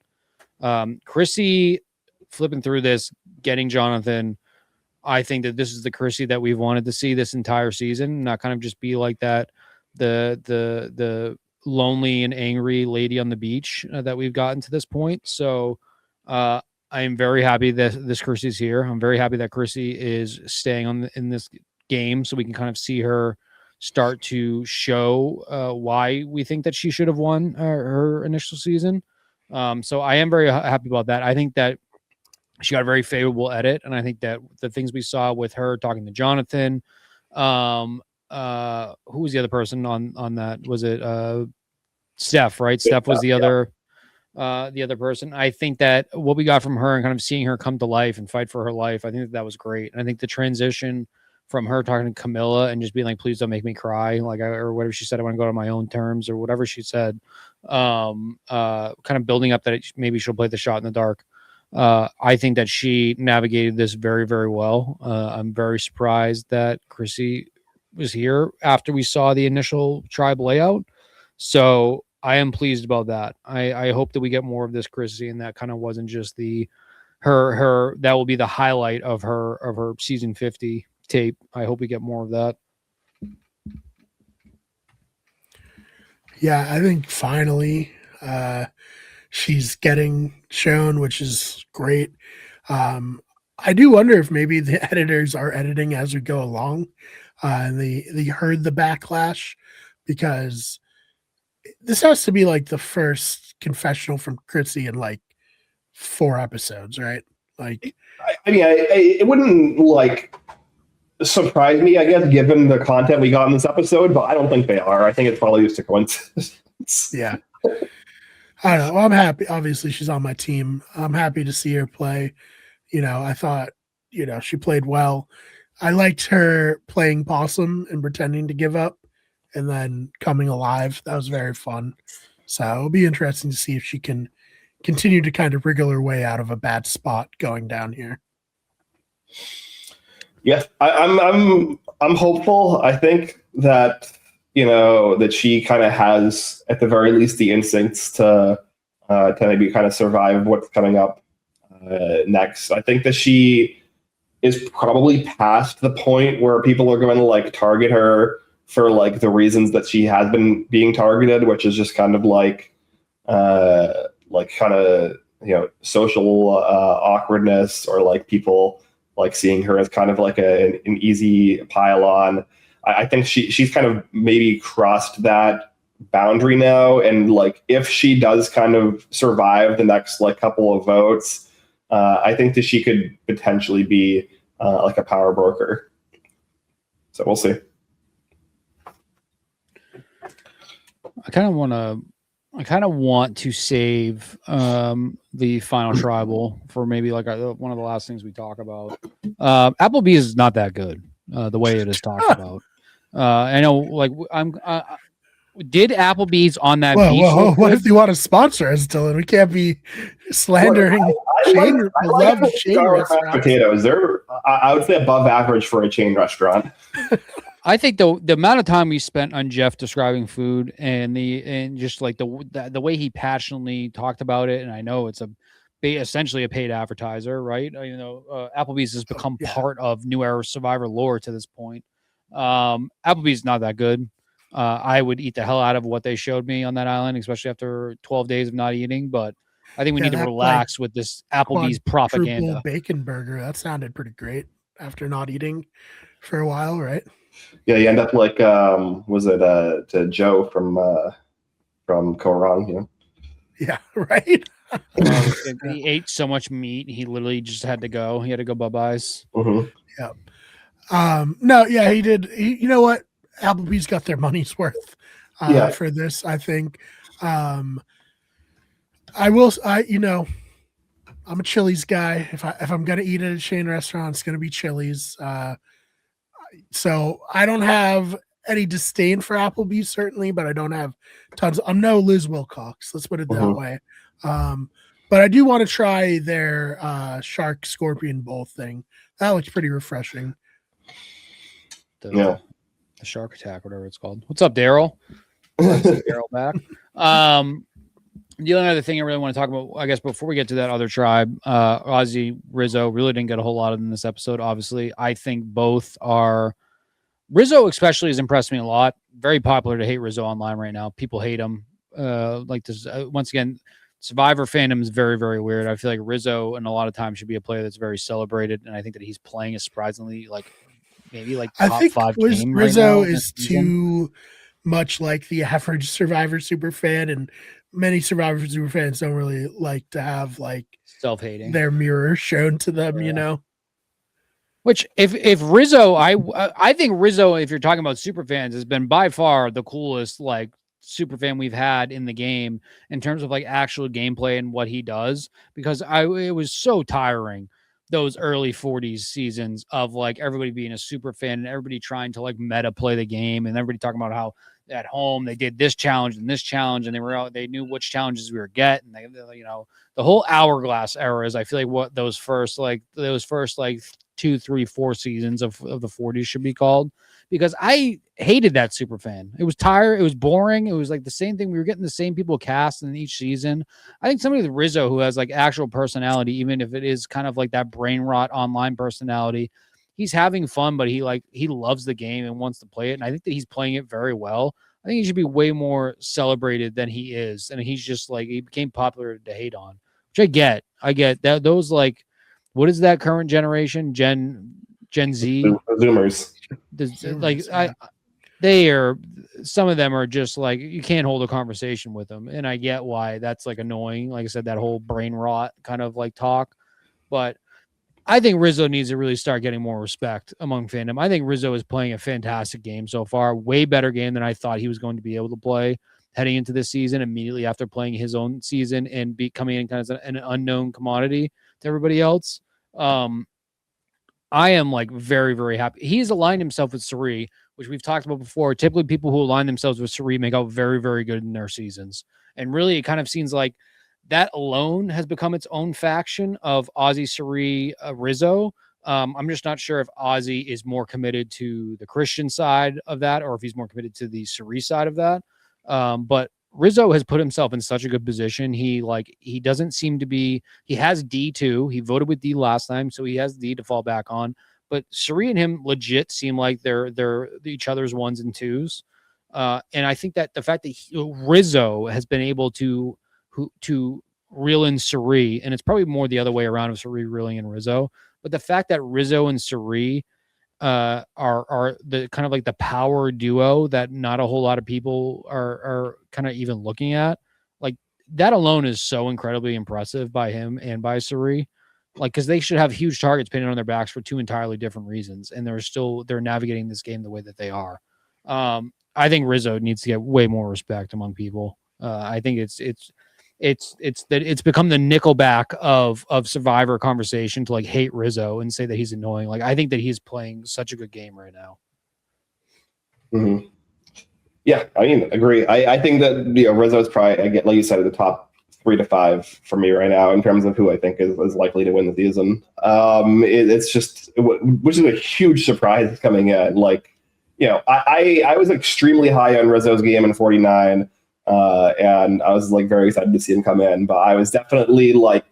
Chrissy flipping through this, getting Jonathan. I think that this is the Chrissy that we've wanted to see this entire season, not kind of just be like that, the lonely and angry lady on the beach that we've gotten to this point. So I am very happy that this Chrissy's here. I'm very happy that Chrissy is staying in this game so we can kind of see her start to show why we think that she should have won her initial season. So I am very happy about that. I think that she got a very favorable edit, and I think that the things we saw with her talking to Jonathan, who was the other person on that? Was it Steph, right? Steph was the other person. I think that what we got from her and kind of seeing her come to life and fight for her life, I think that was great. And I think the transition from her talking to Camilla and just being like, please don't make me cry, or whatever she said, I want to go to my own terms, or whatever she said, kind of building up that maybe she'll play the shot in the dark. I think that she navigated this very, very well. I'm very surprised that Chrissy was here after we saw the initial tribe layout. So I am pleased about that. I hope that we get more of this Chrissy, and that kind of wasn't just her that will be the highlight of her season 50 tape. I hope we get more of that. Yeah, I think finally she's getting shown, which is great. I do wonder if maybe the editors are editing as we go along, and they heard the backlash, because this has to be like the first confessional from Chrissy in like 4 episodes, right? Like, I mean, it wouldn't like surprise me, I guess, given the content we got in this episode, but I don't think they are. I think it's probably just a coincidence. Yeah. I don't know. Well, I'm happy. Obviously, she's on my team. I'm happy to see her play. I thought, she played well. I liked her playing possum and pretending to give up and then coming alive. That was very fun. So it'll be interesting to see if she can continue to kind of wriggle her way out of a bad spot going down here. Yes, I'm hopeful. I think that that she kind of has, at the very least, the instincts to maybe kind of survive what's coming up next. I think that she is probably past the point where people are going to like target her for like the reasons that she has been being targeted, which is just kind of like kind of, you know, social awkwardness, or like people like seeing her as kind of like an easy pile on. I think she's kind of maybe crossed that boundary now. And like, if she does kind of survive the next like couple of votes, I think that she could potentially be like a power broker. So we'll see. I kind of want to save the final tribal for maybe like one of the last things we talk about. Applebee's is not that good the way it is talked about. I know, like did Applebee's on that beach? Whoa. What if you want to sponsor us, Dylan? We can't be slandering beloved chain restaurants. Potatoes. I would say above average for a chain restaurant. I think the amount of time we spent on Jeff describing food and just like the way he passionately talked about it, and I know it's essentially a paid advertiser, right? You know, Applebee's has become part of New Era Survivor lore to this point. Applebee's not that good. I would eat the hell out of what they showed me on that island, especially after 12 days of not eating. But I think we need to relax with this Applebee's propaganda. Bacon burger, that sounded pretty great after not eating for a while, right? Yeah, you end up like was it to Joe from Korong, you know? Yeah, right. He ate so much meat, he literally just had to go. He had to go bye-byes. Mm-hmm. Yeah. No, yeah, he did. You know what? Applebee's got their money's worth for this, I think. I'm a Chili's guy. If I'm gonna eat at a chain restaurant, it's gonna be Chili's. So I don't have any disdain for Applebee's, certainly, but I don't have tons. I'm no Liz Wilcox, let's put it that way. But I do want to try their shark scorpion bowl thing. That looks pretty refreshing. The shark attack, whatever it's called. What's up, Daryl? Daryl back. The only other thing I really want to talk about, I guess, before we get to that other tribe, Ozzy, Rizzo, really didn't get a whole lot of them in this episode. Obviously, I think both are. Rizzo especially has impressed me a lot. Very popular to hate Rizzo online right now. People hate him. Like this, once again, Survivor fandom is very, very weird. I feel like Rizzo, and a lot of times, should be a player that's very celebrated, and I think that he's playing a surprisingly maybe top 5 game Rizzo right now is too much like the average Survivor super fan, and many Survivor super fans don't really like to have like self-hating their mirror shown to them, you know. Which if Rizzo, I think Rizzo, if you're talking about super fans, has been by far the coolest like super fan we've had in the game in terms of like actual gameplay and what he does, because it was so tiring those early 40s seasons of like everybody being a super fan and everybody trying to like meta play the game, and everybody talking about how at home they did this challenge and this challenge, and they knew which challenges we were getting. They the whole hourglass era is, I feel like, what those first 2, 3, 4 seasons of the 40s should be called, because I hated that super fan. It was tired. It was boring. It was like the same thing. We were getting the same people cast in each season. I think somebody with Rizzo who has like actual personality, even if it is kind of like that brain rot online personality, he's having fun, but he loves the game and wants to play it. And I think that he's playing it very well. I think he should be way more celebrated than he is. And he's just like, he became popular to hate on, which I get that. Those like, what is that current generation? Gen Z? Zoomers. They are, some of them are just like, you can't hold a conversation with them. And I get why that's like annoying. Like I said, that whole brain rot kind of like talk. But I think Rizzo needs to really start getting more respect among fandom. I think Rizzo is playing a fantastic game so far. Way better game than I thought he was going to be able to play heading into this season, immediately after playing his own season and becoming in kind of an unknown commodity to everybody else. I am like very, very happy. He's aligned himself with Suri, which we've talked about before. Typically, people who align themselves with Suri make out very, very good in their seasons. And really, it kind of seems like that alone has become its own faction of Ozzy, Suri, Rizzo. I'm just not sure if Ozzy is more committed to the Christian side of that, or if he's more committed to the Suri side of that. But Rizzo has put himself in such a good position. He doesn't seem to be, he has D2. He voted with D last time, so he has D to fall back on. but Suri and him legit seem like they're each other's ones and twos. And I think that the fact that Rizzo has been able to reel in Suri, and it's probably more the other way around of Suri reeling in Rizzo, but the fact that Rizzo and Suri are the kind of like the power duo that not a whole lot of people are kind of even looking at, like that alone is so incredibly impressive by him and by Suri. Like, because they should have huge targets pinned on their backs for two entirely different reasons, and they're navigating this game the way that they are. I think Rizzo needs to get way more respect among people. I think it's become the Nickelback of Survivor conversation to like hate Rizzo and say that he's annoying. Like, I think that he's playing such a good game right now. Mm-hmm. Yeah, I mean, agree. I think that Rizzo is probably, again, like you said, at the top 3 to 5 for me right now in terms of who I think is likely to win the season. It's just, which is a huge surprise coming in. Like, I was extremely high on Rizzo's game in 49, and I was like very excited to see him come in. But I was definitely like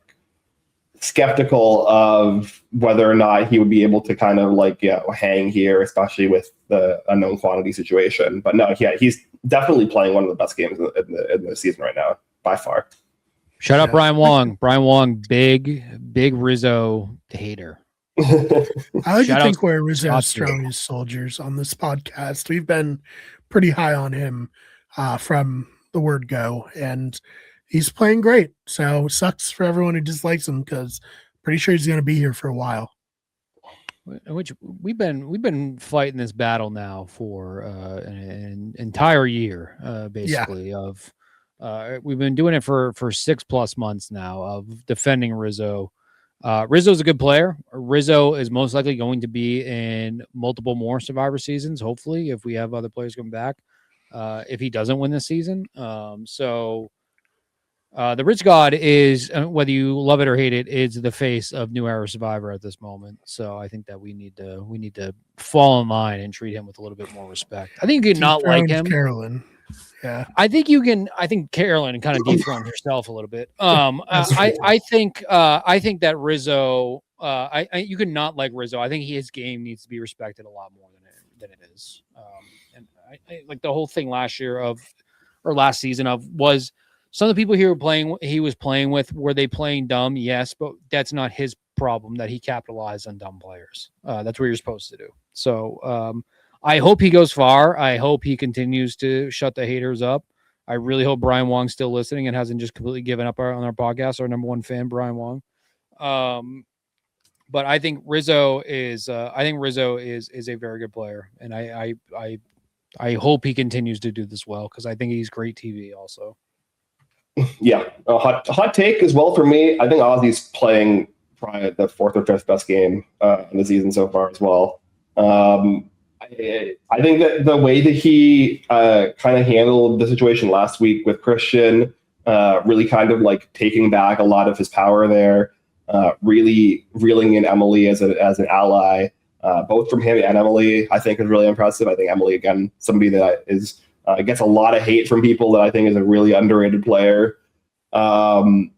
skeptical of whether or not he would be able to kind of like hang here, especially with the unknown quantity situation. But no, yeah, he's definitely playing one of the best games in the season right now by far. Shout out Brian Wong. Brian Wong, big Rizzo hater. I like to think we're Rizzo's strongest soldiers on this podcast. We've been pretty high on him from the word go, and he's playing great. So sucks for everyone who dislikes him because pretty sure he's going to be here for a while. Which we've been fighting this battle now for an entire year, basically. We've been doing it for 6+ months now of defending Rizzo. Rizzo's a good player. Rizzo is most likely going to be in multiple more Survivor seasons, hopefully, if we have other players come back, if he doesn't win this season. The Riz God is, whether you love it or hate it, is the face of New Era Survivor at this moment. So I think that we need to fall in line and treat him with a little bit more respect. I think you can not like him. Carolyn. Yeah, I think you can. I think Carolyn kind of dethroned herself a little bit. I think that Rizzo. You can not like Rizzo. I think his game needs to be respected a lot more than it is. And I like the whole thing last season was some of the people he was playing with. Were they playing dumb? Yes, but that's not his problem. That he capitalized on dumb players. That's what you're supposed to do. So. I hope he goes far. I hope he continues to shut the haters up. I really hope Brian Wong's still listening and hasn't just completely given up on our podcast. Our number one fan, Brian Wong. But I think Rizzo is a very good player, and I hope he continues to do this well because I think he's great TV also. Yeah, a hot take as well for me. I think Ozzy's playing probably the 4th or 5th best game in the season so far as well. I think that the way that he kind of handled the situation last week with Christian, really kind of like taking back a lot of his power there, really reeling in Emily as an ally, both from him and Emily, I think is really impressive. I think Emily, again, somebody that is gets a lot of hate from people that I think is a really underrated player. And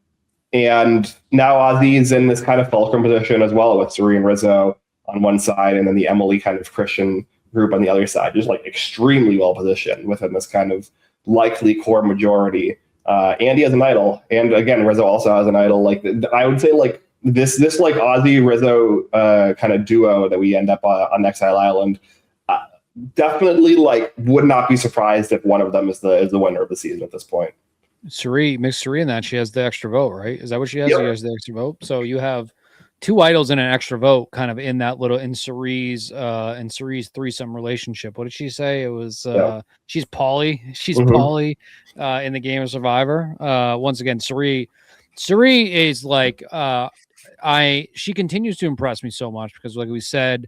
now Ozzy is in this kind of fulcrum position as well with Suri and Rizzo on one side, and then the Emily kind of Christian group on the other side, just like extremely well positioned within this kind of likely core majority. And he has an idol, and again, Rizzo also has an idol. Like I would say, like this like Ozzy Rizzo kind of duo that we end up on Exile Island. Definitely, like, would not be surprised if one of them is the winner of the season at this point. Suri, mixed Suri in that she has the extra vote, right? Is that what she has? Yep. She has the extra vote. So you have 2 idols and an extra vote kind of in that little in Suri's threesome relationship. What did she say? It was she's Polly. She's Polly in the game of Survivor. Once again, Suri is like she continues to impress me so much because like we said,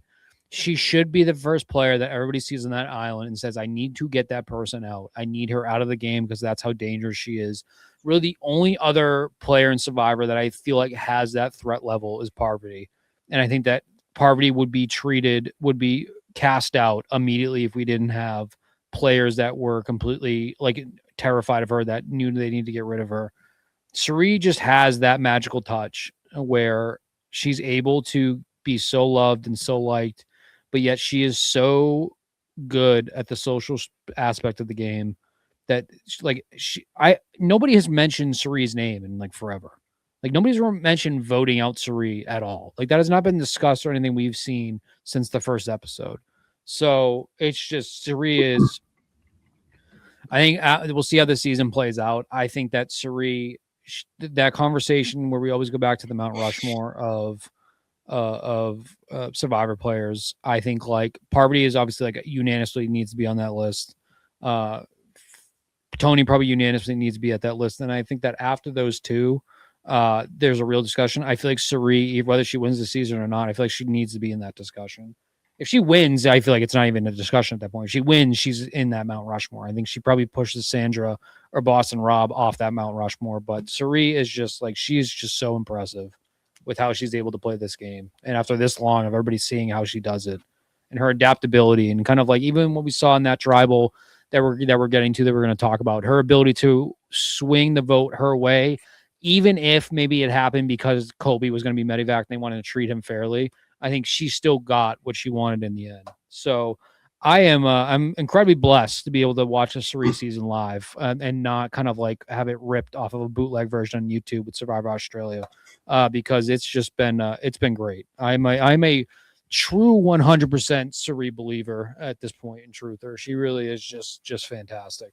she should be the first player that everybody sees on that island and says, I need to get that person out. I need her out of the game because that's how dangerous she is. Really, the only other player in Survivor that I feel like has that threat level is Parvati. And I think that Parvati would be cast out immediately if we didn't have players that were completely like terrified of her, that knew they need to get rid of her. Suri just has that magical touch where she's able to be so loved and so liked, but yet she is so good at the social aspect of the game that nobody has mentioned Ceri's name in like forever. Like nobody's mentioned voting out Ceri at all. Like that has not been discussed or anything we've seen since the first episode. So it's just Ceri is. I think we'll see how the season plays out. I think that Ceri, that conversation where we always go back to the Mount Rushmore of Survivor players. I think like Parvati is obviously like unanimously needs to be on that list. Tony probably unanimously needs to be at that list. And I think that after those two, there's a real discussion. I feel like Ceri, whether she wins the season or not, I feel like she needs to be in that discussion. If she wins, I feel like it's not even a discussion at that point. If she wins, she's in that Mount Rushmore. I think she probably pushes Sandra or Boston Rob off that Mount Rushmore. But Ceri is just like, she's just so impressive with how she's able to play this game. And after this long of everybody seeing how she does it and her adaptability and kind of like even what we saw in that tribal that we're getting to, that we're going to talk about, her ability to swing the vote her way, even if maybe it happened because Colby was going to be medevac and they wanted to treat him fairly. I think she still got what she wanted in the end. So I'm incredibly blessed to be able to watch a Ceri season live and not kind of like have it ripped off of a bootleg version on YouTube with Survivor Australia because it's just been it's been great. I'm a true 100% Ceri believer at this point in Truther. She really is just fantastic.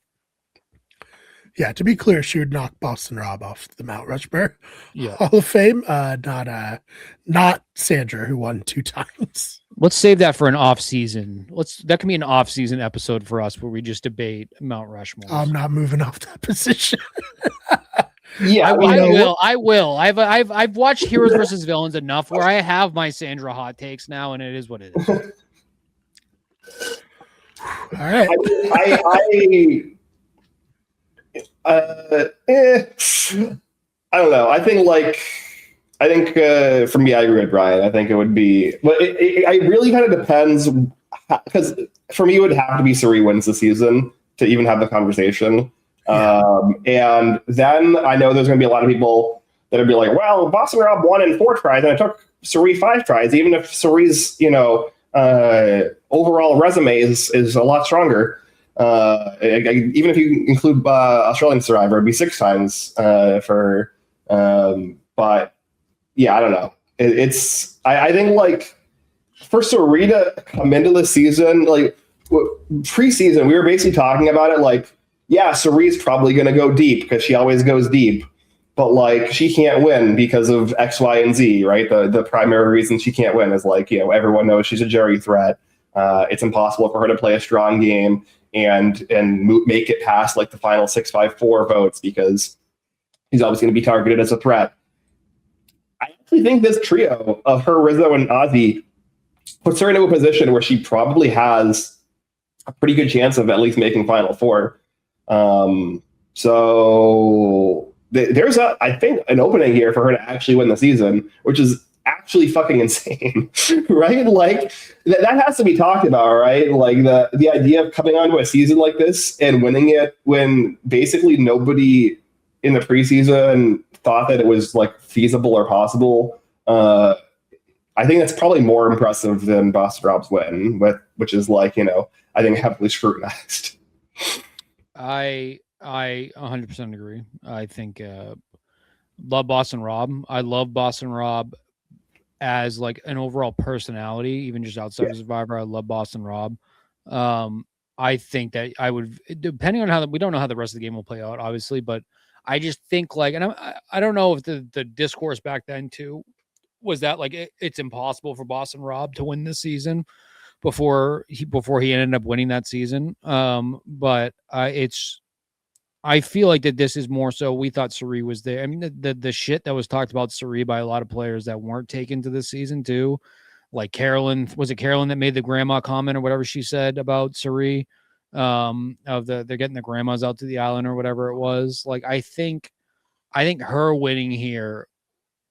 Yeah, to be clear, she would knock Boston Rob off the Mount Rushmore Yeah. Hall of Fame. Not Sandra, who won 2 times. Let's save that for an off season. That can be an off season episode for us where we just debate Mount Rushmore. I'm not moving off that position. Yeah, I will. I've watched Heroes versus Villains enough where I have my Sandra hot takes now, and it is what it is. All right. I don't know. I think for me, I agree with Brian. I think it would be, but it really kind of depends because for me, it would have to be Ceri wins the season to even have the conversation. Yeah. And then I know there's going to be a lot of people that would be like, well, Boston Rob won in 4 tries and it took Ceri 5 tries, even if Ceri's, overall resume is a lot stronger. Even if you include Australian Survivor, it'd be 6 times but yeah, I don't know. I think like for Ceri to come into the season, like preseason, we were basically talking about it like, yeah, Ceri's probably going to go deep because she always goes deep, but like she can't win because of X, Y, and Z, right? The primary reason she can't win is like, everyone knows she's a jury threat. It's impossible for her to play a strong game and make it past like the final 6-5-4 votes because he's always going to be targeted as a threat. I actually think this trio of her, Rizzo, and Ozzy puts her into a position where she probably has a pretty good chance of at least making Final 4. So there's I think an opening here for her to actually win the season, which is actually fucking insane, right? Like that has to be talked about, right? Like the idea of coming onto a season like this and winning it when basically nobody in the preseason thought that it was like feasible or possible. I think that's probably more impressive than Boston Rob's win, which is like, I think heavily scrutinized. I 100% agree. I think love Boston Rob. I love Boston Rob as like an overall personality, even just outside of Survivor. I love Boston Rob. I think that I would, depending on how we don't know how the rest of the game will play out, obviously, but I just think like, and I don't know if the discourse back then too was that like it's impossible for Boston Rob to win this season before he ended up winning that season. But I feel like that this is more so we thought Ceri was there. I mean, the shit that was talked about Ceri by a lot of players that weren't taken to this season too. Like Carolyn, was it Carolyn that made the grandma comment or whatever she said about Ceri? They're getting the grandmas out to the island or whatever it was. Like, I think her winning here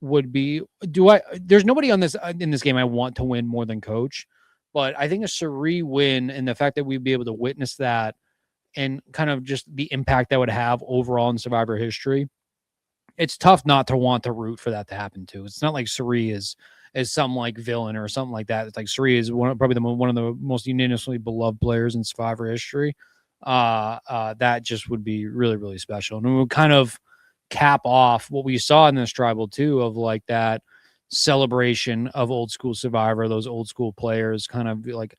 would be, there's nobody in this game I want to win more than Coach, but I think a Ceri win and the fact that we'd be able to witness that and kind of just the impact that would have overall in Survivor history, it's tough not to want to root for that to happen too. It's not like Ceri is as some like villain or something like that. It's like Suri is probably one of the most unanimously beloved players in Survivor history. That just would be really, really special. And it would kind of cap off what we saw in this tribal too, of like that celebration of old school Survivor, those old school players kind of like,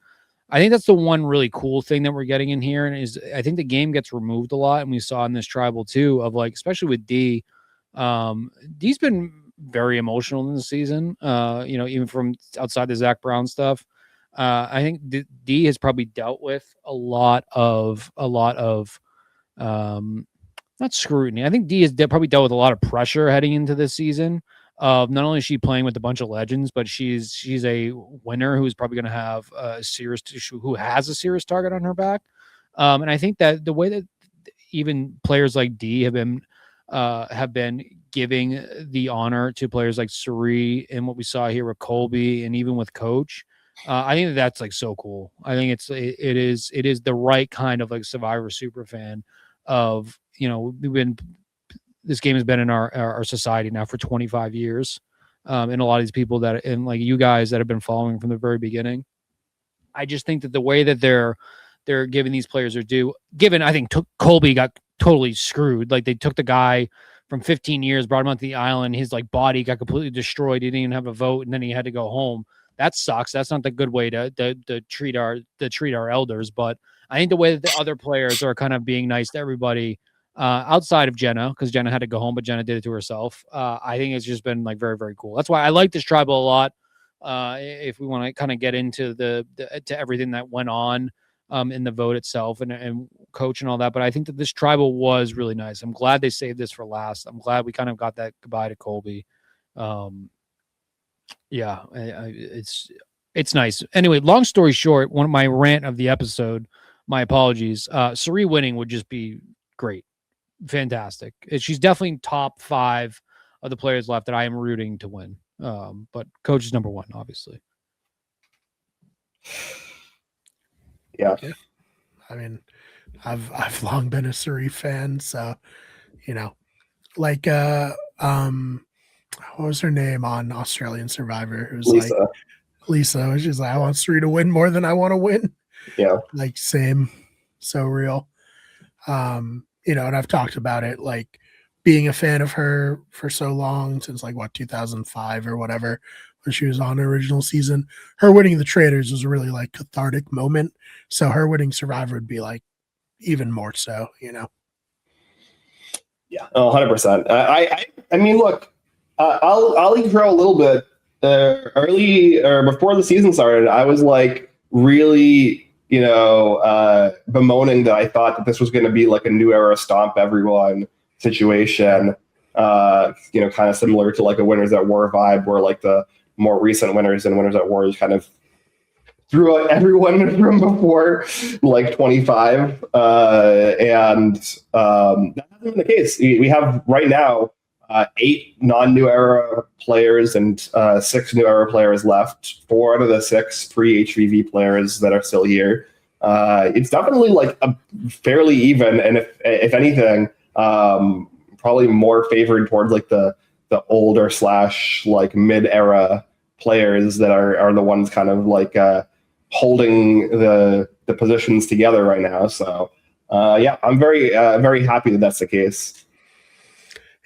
I think that's the one really cool thing that we're getting in here. And is I think the game gets removed a lot. And we saw in this tribal too, of like, especially with D, D's been very emotional in the season, even from outside the Zach Brown stuff. I think D has probably dealt with a lot of not scrutiny. I think D has probably dealt with a lot of pressure heading into this season. Not only is she playing with a bunch of legends, but she's a winner who's probably going to have who has a serious target on her back. And I think that the way that even players like D have been giving the honor to players like Suri and what we saw here with Colby and even with Coach, I think that's like so cool. I think it is the right kind of like Survivor super fan of, this game has been in our society now for 25 years. And a lot of these people and like you guys that have been following from the very beginning, I just think that the way that they're giving these players their due, I think Colby got totally screwed. Like they took the guy from 15 years, brought him onto the island. His like body got completely destroyed. He didn't even have a vote. And then he had to go home. That sucks. That's not the good way to treat our elders. But I think the way that the other players are kind of being nice to everybody, outside of Jenna, because Jenna had to go home, but Jenna did it to herself. I think it's just been like very, very cool. That's why I like this tribal a lot. If we want to kind of get into to everything that went on in the vote itself and Coach and all that, but I think that this tribal was really nice. I'm glad they saved this for last. I'm glad we kind of got that goodbye to Colby. It's nice. Anyway, long story short, one of my rant of the episode, my apologies. Suri winning would just be great. Fantastic. She's definitely top 5 of the players left that I am rooting to win. But Coach is number 1, obviously. Yeah. I mean, I've long been a Suri fan, so like what was her name on Australian Survivor? It was Lisa. like Lisa. She's like, I want Suri to win more than I want to win. Yeah. Like same, so real. And I've talked about it, like being a fan of her for so long, since like 2005 or whatever, when she was on the original season. Her winning the Traders was a really like cathartic moment. So her winning Survivor would be like even more so, Yeah, 100%. I mean, look, I'll throw a little bit early or before the season started. I was like really, bemoaning that I thought that this was going to be like a new era stomp everyone situation, kind of similar to like a Winners at War vibe, where like the more recent winners and Winners at War is kind of threw out everyone from before like 25. And that hasn't been the case. We have right now 8 non-new era players and 6 new era players left. 4 out of the 6 pre-HVV players that are still here. It's definitely like a fairly even, and if anything, probably more favored towards like the older / like mid-era players that are the ones kind of like holding the positions together right now. So I'm very very happy that that's the case.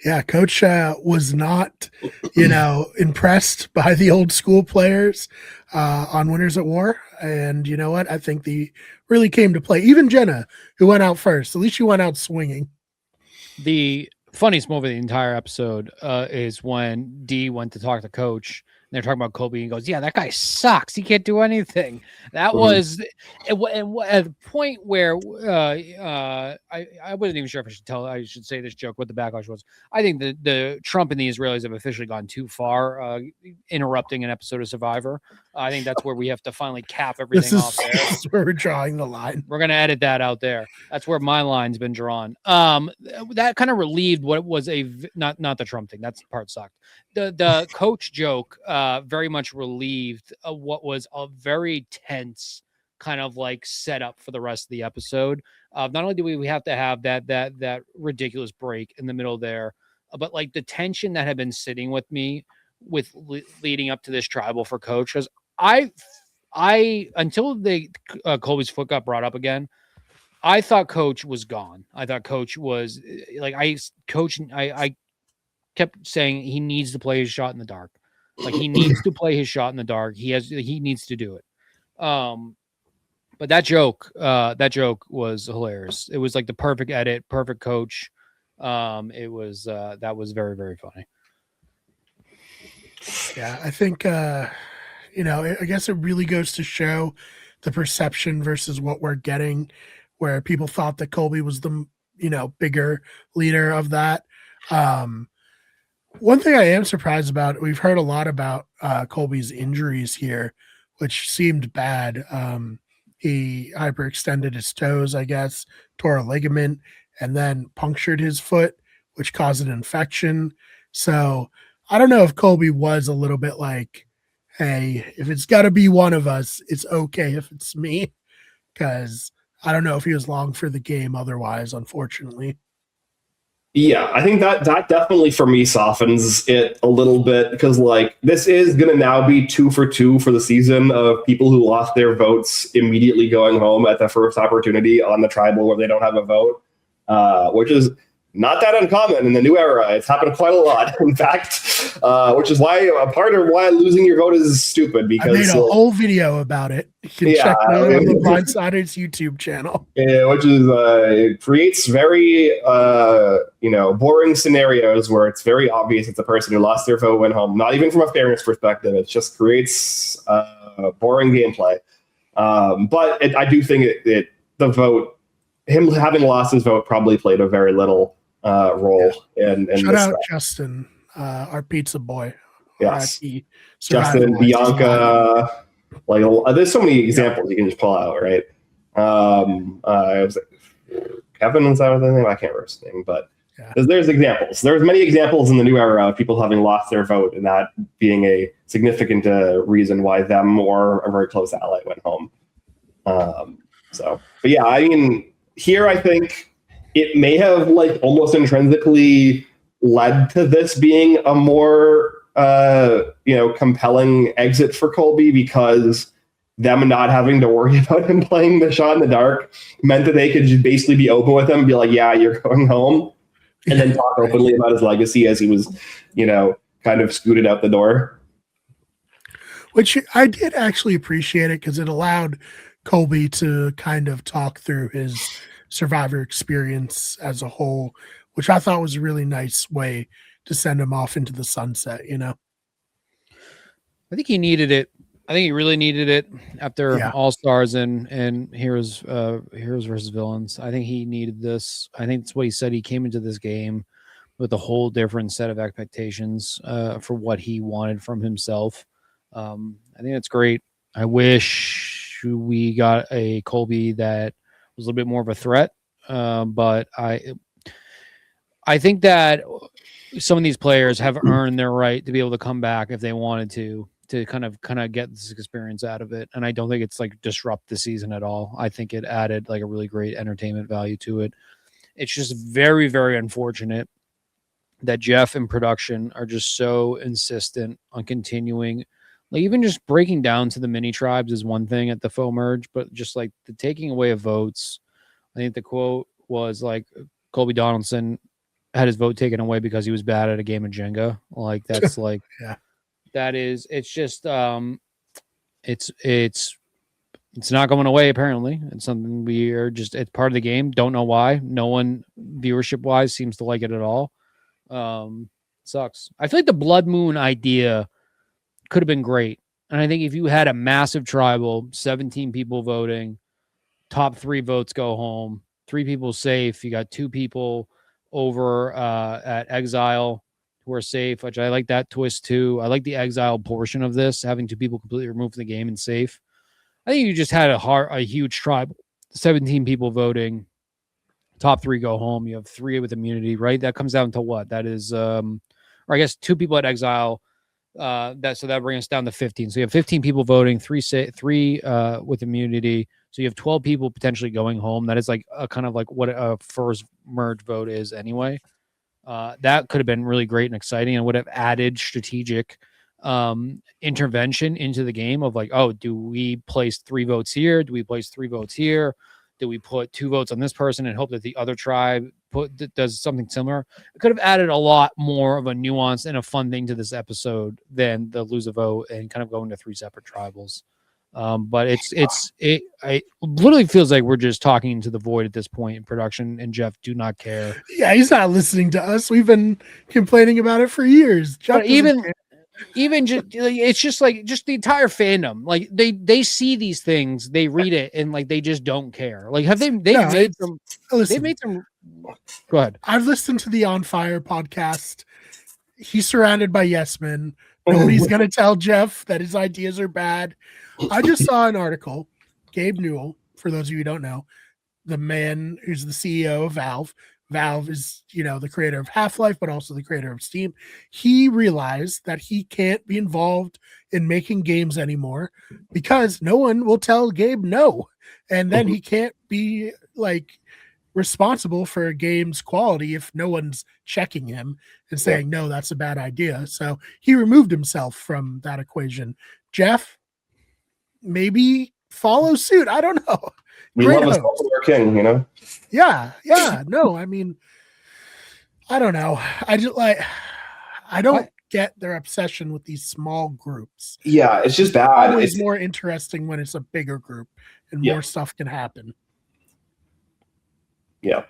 Yeah, Coach was not, impressed by the old school players on Winners at War. And you know what? I think they really came to play. Even Jenna, who went out first, at least she went out swinging. The funniest moment of the entire episode is when D went to talk to Coach. And they're talking about Colby and goes, yeah, that guy sucks. He can't do anything. That was at the point where I wasn't even sure if I should say this joke, what the backlash was. I think the Trump and the Israelis have officially gone too far, interrupting an episode of Survivor. I think that's where we have to finally cap everything off there. This is where we're drawing the line. We're going to edit that out there. That's where my line's been drawn. That kind of relieved what was not the Trump thing. That's the part sucked. The Coach joke very much relieved what was a very tense kind of like setup for the rest of the episode. Not only do we have to have that ridiculous break in the middle there, but like the tension that had been sitting with me with leading up to this tribal for coach, because until Colby's foot got brought up again, I thought coach was gone. I thought coach was like, I kept saying he needs to play his shot in the dark. Like, he needs to play his shot in the dark. He needs to do it. But that joke was hilarious. It was like the perfect edit, perfect coach. It was that was very, very funny. Yeah, I think I guess it really goes to show the perception versus what we're getting, where people thought that Colby was the bigger leader of that. One thing I am surprised about, we've heard a lot about Colby's injuries here, which seemed bad. He hyperextended his toes, I guess, tore a ligament, and then punctured his foot, which caused an infection. So I don't know if Colby was a little bit like, hey, if it's got to be one of us, it's okay if it's me, because I don't know if he was long for the game otherwise, unfortunately. Yeah, I think that definitely for me softens it a little bit, because like this is going to now be 2 for 2 for the season of people who lost their votes immediately going home at the first opportunity on the tribal where they don't have a vote, which is not that uncommon in the new era. It's happened quite a lot, in fact, which is why a part of why losing your vote is stupid. Because I made a whole video about it. You can check that out on the Blindsiders YouTube channel. Yeah, which is it creates very boring scenarios where it's very obvious it's the person who lost their vote went home. Not even from a fairness perspective, it just creates boring gameplay. But I do think the vote, him having lost his vote, probably played a very little role in shout out Justin, our pizza boy. Yes, Justin, Bianca, like there's so many examples you can just pull out, right? It was Kevin, was that the name? I can't remember his name, but there's examples. There's many examples in the new era of people having lost their vote, and that being a significant reason why them or a very close ally went home. But yeah, I mean, here I think it may have like almost intrinsically led to this being a more compelling exit for Colby, because them not having to worry about him playing the shot in the dark meant that they could just basically be open with him and be like, yeah, you're going home, and then talk openly about his legacy as he was, kind of scooted out the door. Which I did actually appreciate it, because it allowed Colby to kind of talk through his Survivor experience as a whole, which I thought was a really nice way to send him off into the sunset, I think he needed it. I think he really needed it after All Stars and Heroes versus Villains. I think he needed this. I think that's what he said. He came into this game with a whole different set of expectations for what he wanted from himself. I think that's great. I wish we got a Colby that was a little bit more of a threat, but I think that some of these players have earned their right to be able to come back if they wanted to kind of get this experience out of it. And I don't think it's like disrupt the season at all. I think it added like a really great entertainment value to it. It's just very, very unfortunate that Jeff and production are just so insistent on continuing. Like, even just breaking down to the mini tribes is one thing at the faux merge, but just like the taking away of votes. I think the quote was like Colby Donaldson had his vote taken away because he was bad at a game of Jenga. Like, that's like, that is, it's just, it's not going away. Apparently it's something it's part of the game. Don't know why. No one viewership wise seems to like it at all. Sucks. I feel like the Blood Moon idea could have been great. And I think if you had a massive tribal, 17 people voting, top 3 votes go home, 3 people safe. You got 2 people over at Exile who are safe, which I like that twist too. I like the Exile portion of this, having 2 people completely removed from the game and safe. I think you just had a huge tribe, 17 people voting, top 3 go home. You have 3 with immunity, right? That comes down to what? That is, or I guess 2 people at Exile. That brings us down to 15. So you have 15 people voting, 3 with immunity. So you have 12 people potentially going home. That is like a kind of like what a first merge vote is anyway. That could have been really great and exciting and would have added strategic intervention into the game of like, oh, do we place 3 votes here? Do we place 3 votes here? Do we put 2 votes on this person and hope that the other tribe does something similar? It could have added a lot more of a nuance and a fun thing to this episode than the lose a vote and kind of going to 3 separate tribals. But it literally feels like we're just talking into the void at this point in production, and Jeff do not care. Yeah, he's not listening to us. We've been complaining about it for years. Jeff even just it's just like just the entire fandom, like they see these things, they read it, and like they just don't care. Like have they made some go ahead. I've listened to the On Fire podcast. He's surrounded by yes men. Nobody's gonna tell Jeff that his ideas are bad. I just saw an article. Gabe Newell, for those of you who don't know, the man who's the CEO of Valve. Valve is, the creator of Half-Life, but also the creator of Steam. He realized that he can't be involved in making games anymore because no one will tell Gabe no. And then he can't be responsible for a game's quality if no one's checking him and saying, no, that's a bad idea. So he removed himself from that equation. Jeff, maybe follow suit. I don't know. We love a software king, Yeah. No, I mean, I don't know. I don't get their obsession with these small groups. Yeah, it's just bad. It's more interesting when it's a bigger group and more stuff can happen. Yeah.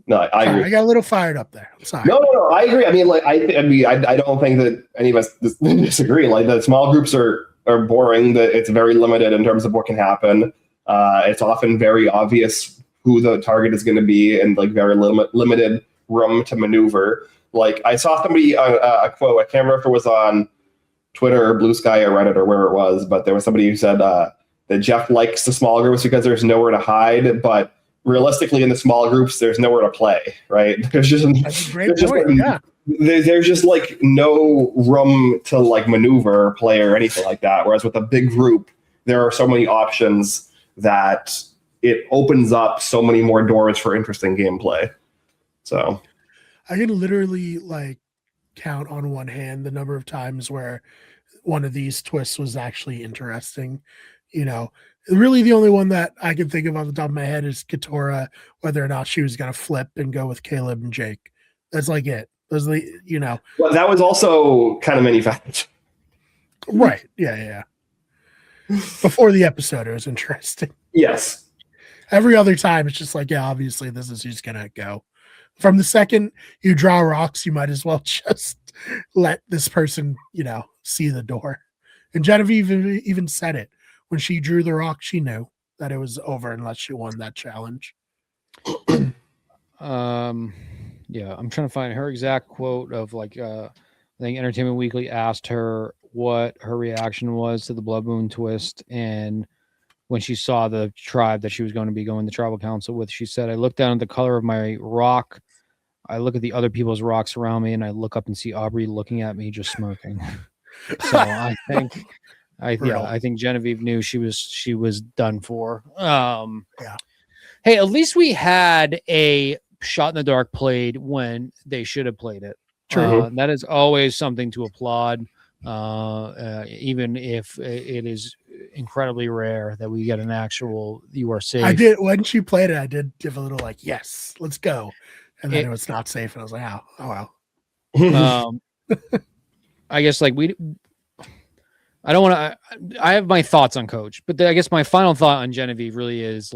No, I agree. I got a little fired up there. I'm sorry. No, I agree. I mean, I don't think that any of us disagree. Like the small groups are boring. That it's very limited in terms of what can happen. It's often very obvious who the target is going to be and very limited room to maneuver. Like I saw somebody, a quote, I can't remember if it was on Twitter or Blue Sky or Reddit or where it was, but there was somebody who said that Jeff likes the small groups because there's nowhere to hide, but realistically in the small groups, there's nowhere to play, right? That's a great point, yeah. There's just no room to maneuver or play or anything like that. Whereas with a big group, there are so many options that it opens up so many more doors for interesting gameplay. So I can literally count on one hand the number of times where one of these twists was actually interesting. Really the only one that I can think of off the top of my head is Katora, whether or not she was going to flip and go with Caleb and Jake. That's it. Those Well, that was also kind of manufactured. Right. Yeah. Before the episode, it was interesting. Yes. Every other time, it's just obviously this is who's going to go. From the second you draw rocks, you might as well just let this person, see the door. And Genevieve even said it. When she drew the rock, she knew that it was over unless she won that challenge. Yeah, I'm trying to find her exact quote of I think Entertainment Weekly asked her what her reaction was to the Blood Moon twist, and when she saw the tribe that she was going to be going to tribal council with, she said, I look down at the color of my rock, I look at the other people's rocks around me, and I look up and see Aubrey looking at me just smirking. So I think Genevieve knew she was done for. Yeah. Hey, at least we had a shot in the dark played when they should have played it. True. That is always something to applaud. Even if it is incredibly rare that we get an actual you are safe. I did when she played it. I did give a little yes, let's go, and then it was not safe, and I was like, oh well. I guess I don't want to. I have my thoughts on Coach, but I guess my final thought on Genevieve really is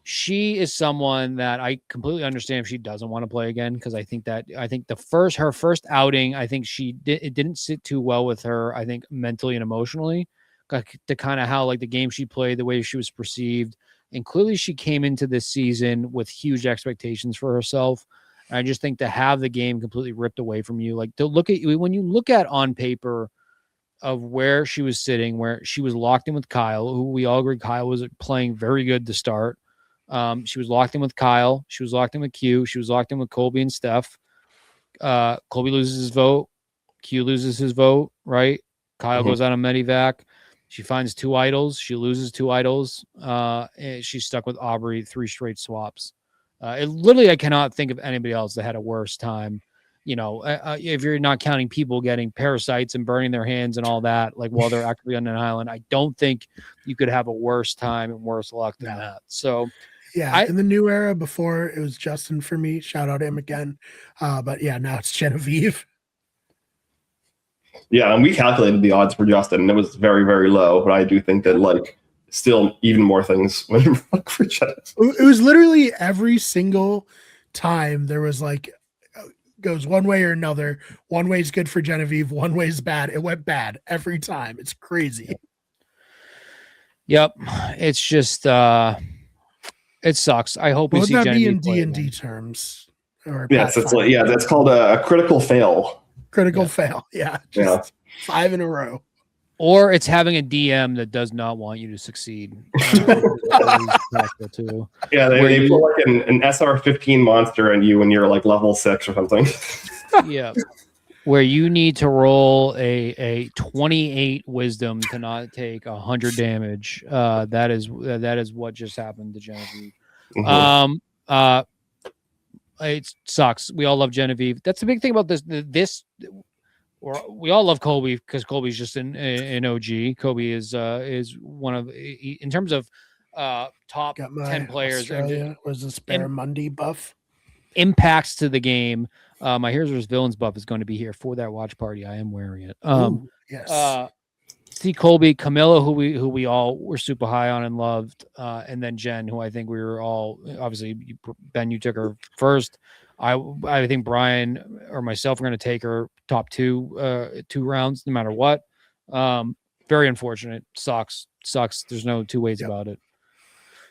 she is someone that I completely understand if she doesn't want to play again, because I think her first outing, I think it didn't sit too well with her. I think mentally and emotionally, to kind of how the game she played, the way she was perceived, and clearly she came into this season with huge expectations for herself. And I just think to have the game completely ripped away from you, to look at you when you look at on paper of where she was sitting, where she was locked in with Kyle, who we all agree Kyle was playing very good to start. She was locked in with Kyle. She was locked in with Q. She was locked in with Colby and Steph. Colby loses his vote. Q loses his vote, right? Kyle goes out on Medivac. She finds 2 idols. She loses 2 idols. And she's stuck with Aubrey 3 straight swaps. Literally, I cannot think of anybody else that had a worse time if you're not counting people getting parasites and burning their hands and all that, like while they're actively on an island, I don't think you could have a worse time and worse luck than that. So yeah, in the new era, before it was Justin for me. Shout out to him again. But yeah, now it's Genevieve. Yeah, and we calculated the odds for Justin, and it was very, very low. But I do think that like still even more things went for Genevieve. It was literally every single time there was like goes one way or another. One way is good for Genevieve, one way is bad. It went bad every time. It's crazy. Yep, it's just it sucks. I hope we see Genevieve in D&D terms. Or yes, it's like that's called a critical fail. Critical fail. Yeah. Just 5 in a row. Or it's having a DM that does not want you to succeed. Too. Yeah, they put like an SR-15 monster in you when you're like level 6 or something. Yeah. Where you need to roll a 28 wisdom to not take 100 damage. That is what just happened to Genevieve. Mm-hmm. It sucks. We all love Genevieve. That's the big thing about this. Or we all love Colby because Colby's just an OG. Colby is one of, in terms of top 10 players. Australia was a Spare Monday buff. Impacts to the game. My Here's Where's Villains buff is going to be here for that watch party. I am wearing it. Yes. See Colby, Camilla, who we all were super high on and loved, and then Jen, who I think we were all, obviously Ben, you took her first. I think Brian or myself are going to take her top 2 rounds no matter what. Very unfortunate. Sucks. There's no two ways about it.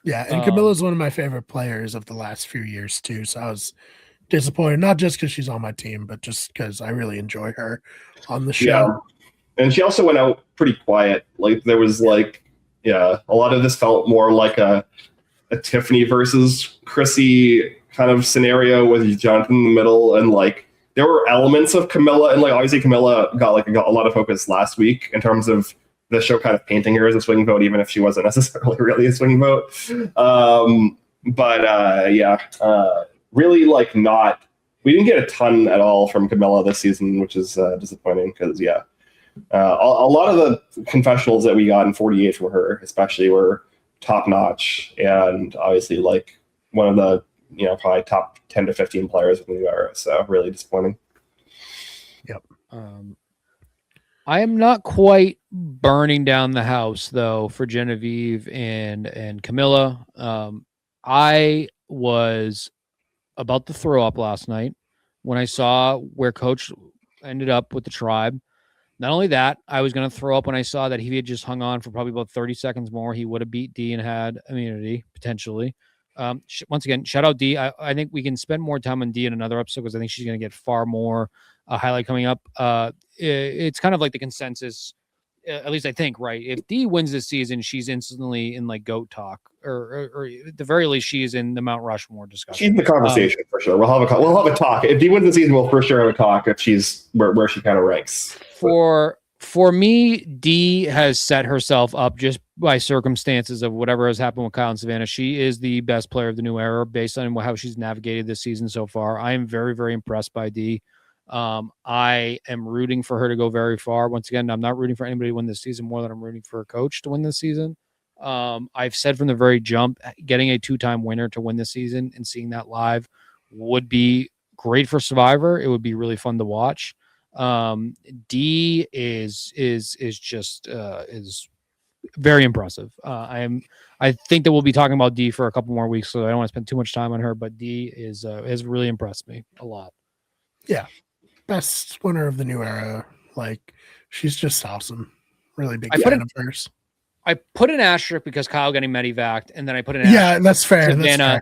Yeah, and Camilla's one of my favorite players of the last few years too. So I was disappointed, not just because she's on my team, but just because I really enjoy her on the show. Yeah. And she also went out pretty quiet. Like there was a lot of this felt more like a Tiffany versus Chrissy kind of scenario with Jonathan in the middle, and like there were elements of Camilla, and like obviously Camilla got a lot of focus last week in terms of the show kind of painting her as a swing vote, even if she wasn't necessarily really a swing vote. Really like not. We didn't get a ton at all from Camilla this season, which is disappointing because a lot of the confessionals that we got in 48 from her, especially, were top notch, and obviously like one of the probably top 10 to 15 players in the new era. So really disappointing. Yep. I am not quite burning down the house though for Genevieve and Camilla. I was about to throw up last night when I saw where Coach ended up with the tribe. Not only that, I was going to throw up when I saw that if he had just hung on for probably about 30 seconds more, he would have beat D and had immunity potentially. Once again, shout out D. I think we can spend more time on D in another episode because I think she's going to get far more highlight coming up. It's kind of like the consensus, at least I think, right? If D wins this season, she's instantly in like GOAT talk, or at the very least, she is in the Mount Rushmore discussion. She's in the conversation for sure. We'll have a talk. If D wins the season, we'll for sure have a talk if she's where she kind of ranks. For me, D has set herself up just by circumstances of whatever has happened with Kyle and Savannah. She is the best player of the new era based on how she's navigated this season so far. I am very, very impressed by D. I am rooting for her to go very far. Once again, I'm not rooting for anybody to win this season more than I'm rooting for a coach to win this season. I've said from the very jump, getting a 2-time winner to win this season and seeing that live would be great for Survivor. It would be really fun to watch. D is just very impressive. I think that we'll be talking about D for a couple more weeks, so I don't want to spend too much time on her, but D has really impressed me a lot. Yeah. Best winner of the new era. Like, she's just awesome. Really big fan of hers. I put an asterisk because Kyle getting medevaced, and then I put an asterisk. That's fair.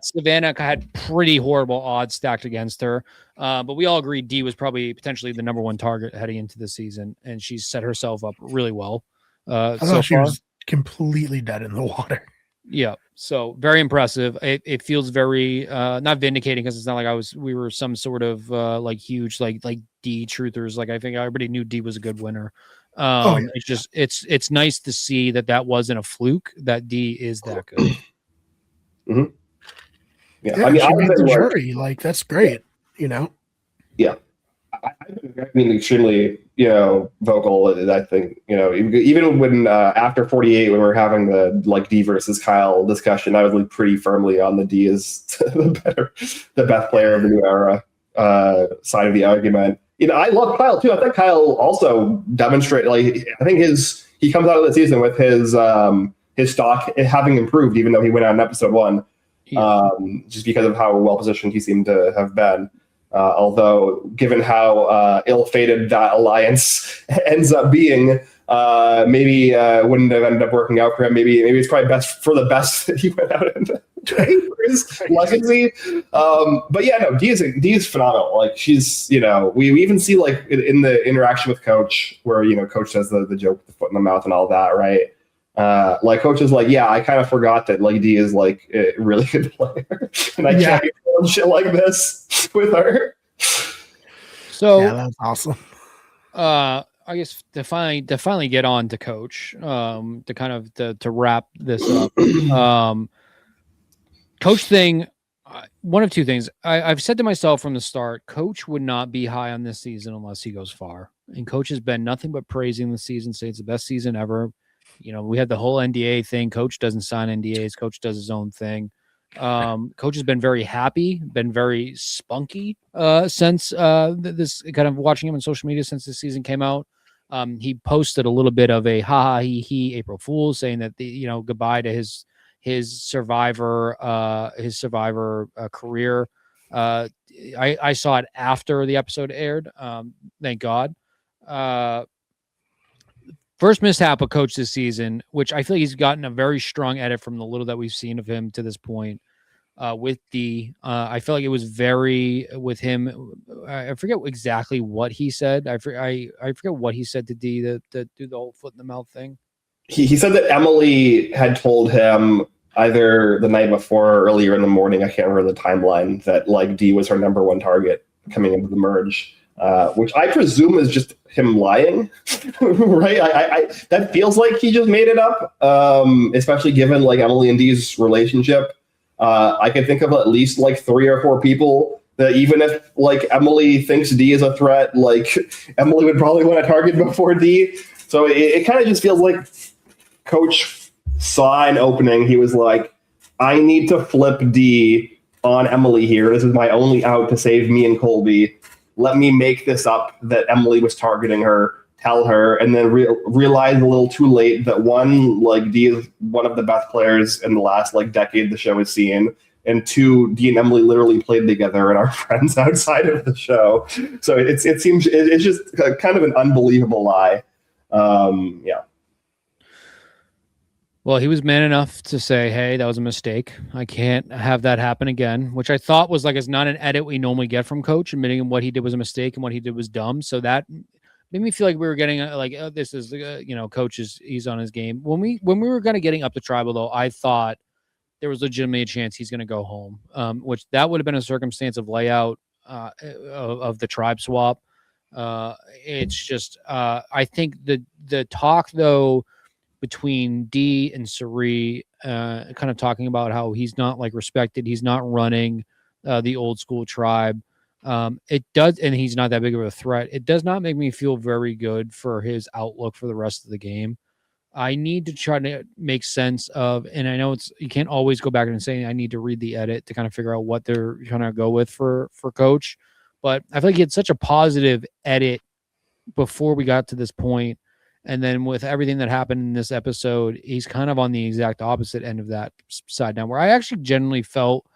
Savannah had pretty horrible odds stacked against her. But we all agreed D was probably potentially the number 1 target heading into the season, and she's set herself up really well. I thought she was completely dead in the water. Yeah. So very impressive. It feels very not vindicating because it's not like we were some sort of like huge like D truthers. Like I think everybody knew D was a good winner. It's just it's nice to see that wasn't a fluke, that D is that good. Mm-hmm. Yeah, I mean, she made the jury. Like, that's great, Yeah. I've been extremely, vocal. I think, even when after 48, when we were having the like D versus Kyle discussion, I was like pretty firmly on the D is the best player of the new era side of the argument. I love Kyle too. I think Kyle also demonstrated, like, I think he comes out of the season with his stock having improved, even though he went out in episode 1. Just because of how well positioned he seemed to have been. Although, given how ill-fated that alliance ends up being, maybe wouldn't have ended up working out for him. Maybe it's probably best for the best that he went out and for his legacy. But yeah, no, D is phenomenal. Like, she's, we even see like in the interaction with Coach, where Coach says the joke with the foot in the mouth and all that, right? Like Coach is like, yeah, I kind of forgot that like D is like a really good player, and I can't be doing shit like this with her. So yeah, that's awesome. I guess to finally get on to Coach, to wrap this up. Coach thing, one of two things. I've said to myself from the start, Coach would not be high on this season unless he goes far, and Coach has been nothing but praising the season, saying it's the best season ever. We had the whole NDA thing. Coach doesn't sign NDAs. Coach does his own thing. Coach has been very happy, been very spunky since this kind of watching him on social media since the season came out. He posted a little bit of a ha he April Fool's, saying that goodbye to his survivor career. I saw it after the episode aired. Thank God. First mishap of Coach this season, which I feel like he's gotten a very strong edit from the little that we've seen of him to this point. With D, I feel like it was very with him. I forget exactly what he said. I forget what he said to D to do the whole foot in the mouth thing. He said that Emily had told him either the night before or earlier in the morning, I can't remember the timeline, that like D was her number one target coming into the merge. Which I presume is just him lying, right? I that feels like he just made it up, especially given like Emily and Dee's relationship. I can think of at least like 3 or 4 people that even if like Emily thinks D is a threat, like Emily would probably want to target before D. So it kind of just feels like Coach saw an opening. He was like, I need to flip D on Emily here. This is my only out to save me and Colby. Let me make this up that Emily was targeting her, tell her, and then realize a little too late that one, like D is one of the best players in the last like decade the show has seen, and 2, D and Emily literally played together and are friends outside of the show. So it seems it's just kind of an unbelievable lie. Yeah. Well, he was man enough to say, hey, that was a mistake. I can't have that happen again, which I thought was like, it's not an edit we normally get from Coach, admitting what he did was a mistake and what he did was dumb. So that made me feel like we were getting this is, Coach he's on his game. When we were kind of getting up to tribal, though, I thought there was legitimately a chance he's going to go home, which that would have been a circumstance of layout of the tribe swap. It's just, I think the talk, though, between D and Suri, kind of talking about how he's not like respected. He's not running the old school tribe. It does, and he's not that big of a threat. It does not make me feel very good for his outlook for the rest of the game. I need to try to make sense of, and I know you can't always go back and say, I need to read the edit to kind of figure out what they're trying to go with for Coach. But I feel like he had such a positive edit before we got to this point. And then with everything that happened in this episode, he's kind of on the exact opposite end of that side now, where I actually generally felt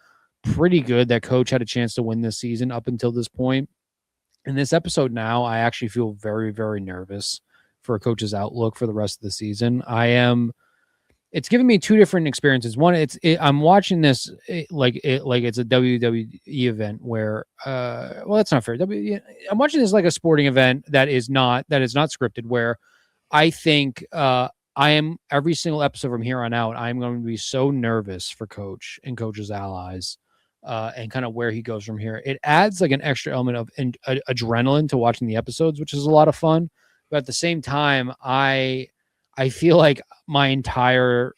pretty good that Coach had a chance to win this season up until this point. In this episode now, I actually feel very, very nervous for Coach's outlook for the rest of the season. It's given me 2 different experiences. One, I'm watching this like it's a WWE event where, well, that's not fair. I'm watching this like a sporting event that is not scripted, where I think I am every single episode from here on out. I'm going to be so nervous for Coach and Coach's allies, and kind of where he goes from here. It adds like an extra element of adrenaline to watching the episodes, which is a lot of fun. But at the same time, I feel like my entire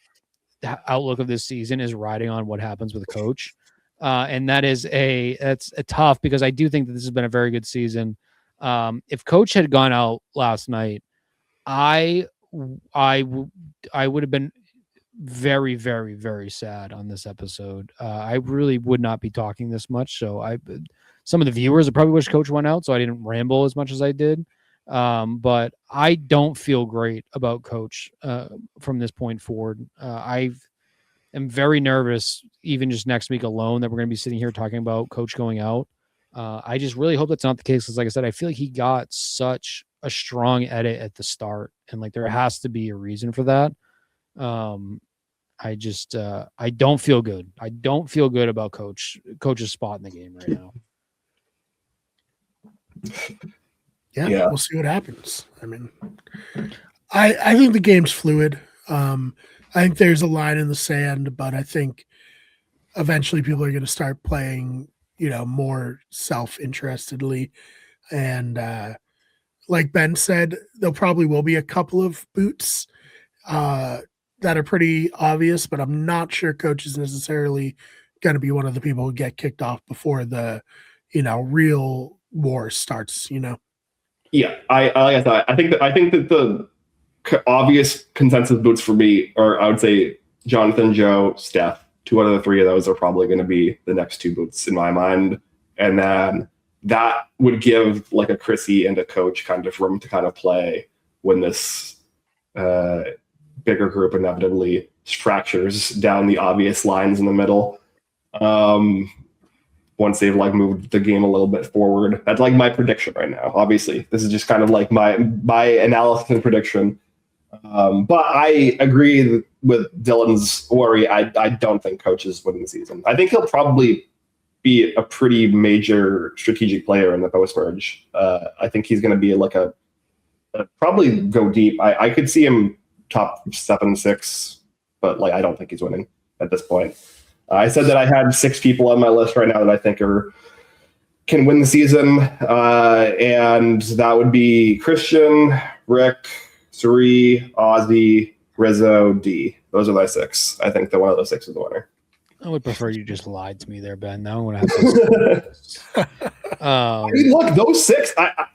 outlook of this season is riding on what happens with Coach, and that's tough, because I do think that this has been a very good season. If Coach had gone out last night, I would have been very, very, very sad on this episode. I really would not be talking this much. So some of the viewers would probably wish Coach went out, so I didn't ramble as much as I did. But I don't feel great about Coach from this point forward. I am very nervous, even just next week alone, that we're going to be sitting here talking about Coach going out. I just really hope that's not the case, because like I said, I feel like he got such a strong edit at the start, and like there has to be a reason for that. I don't feel good. I don't feel good about Coach's spot in the game right now. Yeah, we'll see what happens. I mean, I think the game's fluid. I think there's a line in the sand, but I think eventually people are going to start playing, more self-interestedly. And like Ben said, there probably will be a couple of boots that are pretty obvious, but I'm not sure Coach is necessarily going to be one of the people who get kicked off before the, real war starts, Yeah, I think that the obvious consensus boots for me are, I would say, Jonathan, Joe, Steph. 2 out of the 3 of those are probably going to be the next 2 boots in my mind. And then that would give like a Chrissy and a Coach kind of room to kind of play when this bigger group inevitably fractures down the obvious lines in the middle. Once they've like moved the game a little bit forward. That's like my prediction right now. Obviously, this is just kind of like my analysis and prediction. But I agree with Dylan's worry. I don't think Coach is winning the season. I think he'll probably be a pretty major strategic player in the post-merge. I think he's going to be like a probably go deep. I could see him top 7-6, but like I don't think he's winning at this point. I said that I had 6 people on my list right now that I think can win the season, and that would be Christian, Rick, Suri, Ozzy, Rizzo, D. Those are my 6. I think that one of those 6 is the winner. I would prefer you just lied to me there, Ben. Now I'm going to have to. I mean, look, those 6. I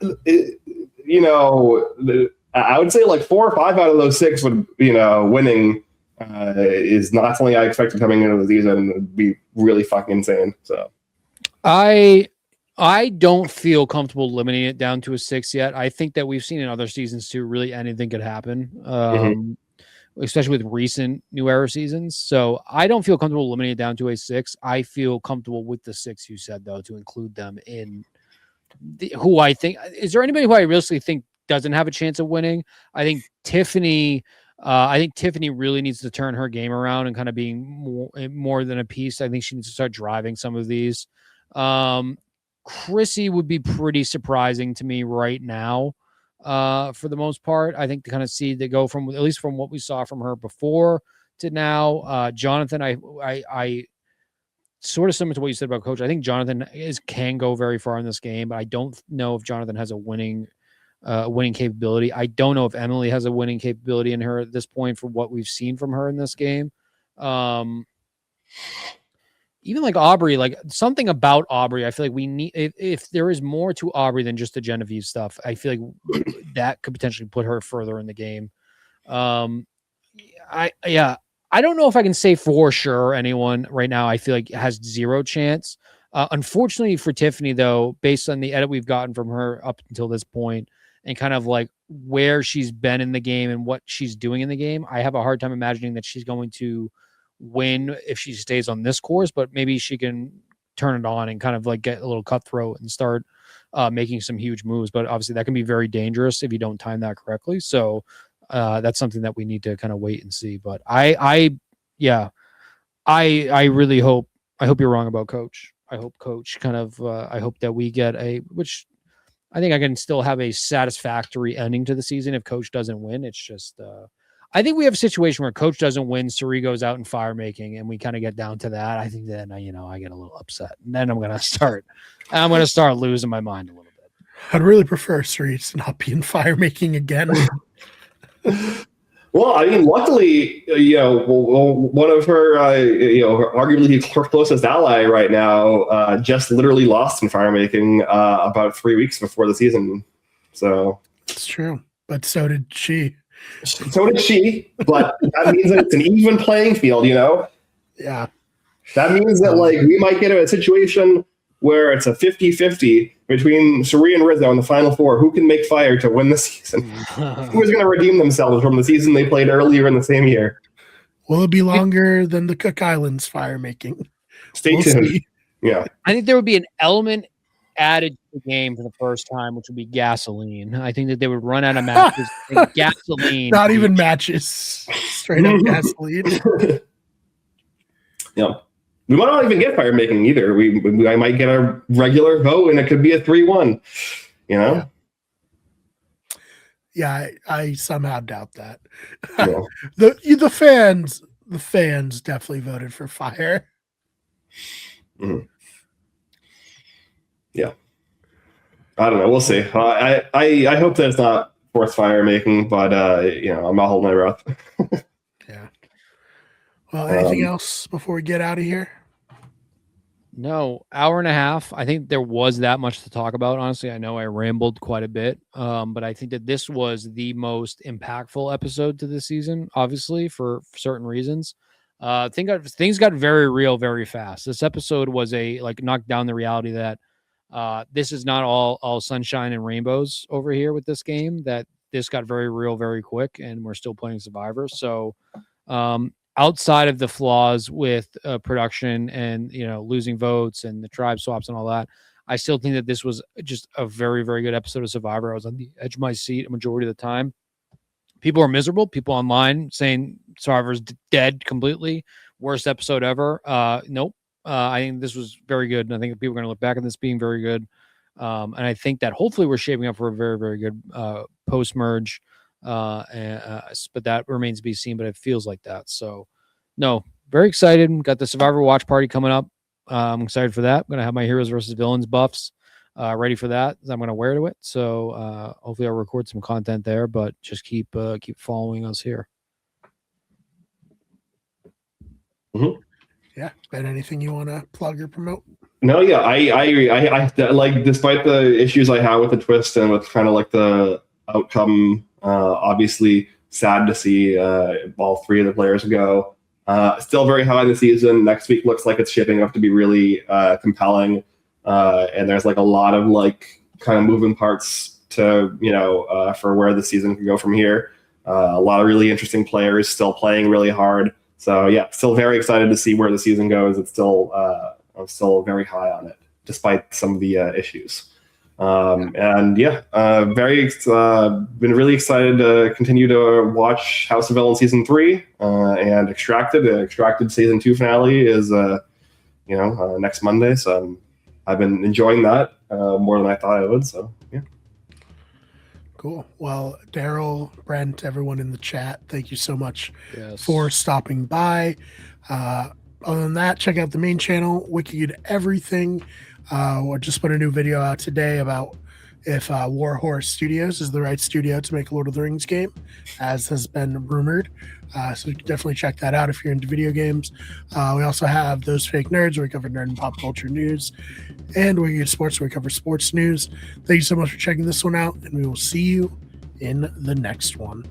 would say like 4 or 5 out of those 6 would, winning. Is not something I expected coming into the season, and would be really fucking insane. So I don't feel comfortable limiting it down to a 6 yet. I think that we've seen in other seasons too, really anything could happen, especially with recent New Era seasons. So I don't feel comfortable limiting it down to a 6. I feel comfortable with the 6 you said, though, to include them in who I think. Is there anybody who I realistically think doesn't have a chance of winning? I think Tiffany really needs to turn her game around and kind of being more than a piece. I think she needs to start driving some of these. Chrissy would be pretty surprising to me right now, for the most part. I think to kind of see they go from, at least from what we saw from her before to now. Jonathan, I sort of similar to what you said about Coach. I think Jonathan can go very far in this game, but I don't know if Jonathan has a winning capability. I don't know if Emily has a winning capability in her at this point for what we've seen from her in this game. Even like Aubrey, like something about Aubrey, I feel like we need, if there is more to Aubrey than just the Genevieve stuff, I feel like that could potentially put her further in the game. I don't know if I can say for sure anyone right now I feel like has 0 chance. Unfortunately for Tiffany, though, based on the edit we've gotten from her up until this point, and kind of like where she's been in the game and what she's doing in the game, I have a hard time imagining that she's going to win if she stays on this course, but maybe she can turn it on and kind of like get a little cutthroat and start making some huge moves. But obviously that can be very dangerous if you don't time that correctly. So that's something that we need to kind of wait and see. But I really hope you're wrong about Coach. I hope Coach kind of, I hope that we get which I think I can still have a satisfactory ending to the season if Coach doesn't win. It's just, I think we have a situation where Coach doesn't win, Suri goes out in fire making, and we kind of get down to that. I think then, I get a little upset, and then I'm going to start losing my mind a little bit. I'd really prefer Suri to not be in fire making again. Well, I mean, luckily, one of her, arguably her closest ally right now, just literally lost in fire making about 3 weeks before the season. So It's true, but so did she. So did she, but that means that it's an even playing field, Yeah. That means that, we might get a situation where it's a 50-50 between Suri and Rizzo in the Final Four. Who can make fire to win the season? Who's going to redeem themselves from the season they played earlier in the same year? Will it be longer than the Cook Islands fire making? Stay tuned. See. Yeah. I think there would be an element added to the game for the first time, which would be gasoline. I think that they would run out of matches. And gasoline. Not even matches. Straight up gasoline. Yeah. We might not even get fire making either. I might get a regular vote and it could be a 3-1, Yeah, I somehow doubt that. Yeah. The fans definitely voted for fire. Mm-hmm. Yeah. I don't know. We'll see. I hope that it's not forced fire making, but I'm not holding my breath. Yeah. Well, anything else before we get out of here? No, hour and a half. I think there was that much to talk about. Honestly, I know I rambled quite a bit, but I think that this was the most impactful episode to this season, obviously, for certain reasons. Things got very real very fast. This episode was knocked down the reality that this is not all sunshine and rainbows over here with this game, that this got very real very quick, and we're still playing Survivor. So outside of the flaws with production and losing votes and the tribe swaps and all that, I still think that this was just a very, very good episode of Survivor. I was on the edge of my seat a majority of the time. People are miserable. People online saying Survivor's dead completely. Worst episode ever. Nope. I think this was very good, and I think people are going to look back at this being very good. And I think that hopefully we're shaping up for a very, very good post-merge. But that remains to be seen, but it feels like that. So, no, very excited. Got the Survivor watch party coming up. I'm excited for that. I'm going to have my heroes versus villains buffs ready for that. I'm going to wear to it. So hopefully I'll record some content there, but just keep following us here. Mm-hmm. Yeah. Ben, anything you want to plug or promote? No, yeah, I like, despite the issues I have with the twist and with kind of like the outcome, obviously sad to see all three of the players go. Still very high in the season. Next week looks like it's shaping up to be really compelling. And there's a lot of kind of moving parts to, for where the season can go from here. A lot of really interesting players still playing really hard. So yeah, still very excited to see where the season goes. It's still, I'm still very high on it, despite some of the issues. And yeah, been really excited to continue to watch House of Villains season 3 and Extracted. The Extracted season 2 finale is, next Monday. So I've been enjoying that more than I thought I would. So yeah. Cool. Well, Daryl, Brent, everyone in the chat, thank you so much for stopping by. Other than that, check out the main channel, Wicked Everything. Or just put a new video out today about if Warhorse Studios is the right studio to make a Lord of the Rings game, as has been rumored. So definitely check that out if you're into video games. We also have Those Fake Nerds, where we cover nerd and pop culture news, and Wicked Sports, where we cover sports news. Thank you so much for checking this one out, and we will see you in the next one.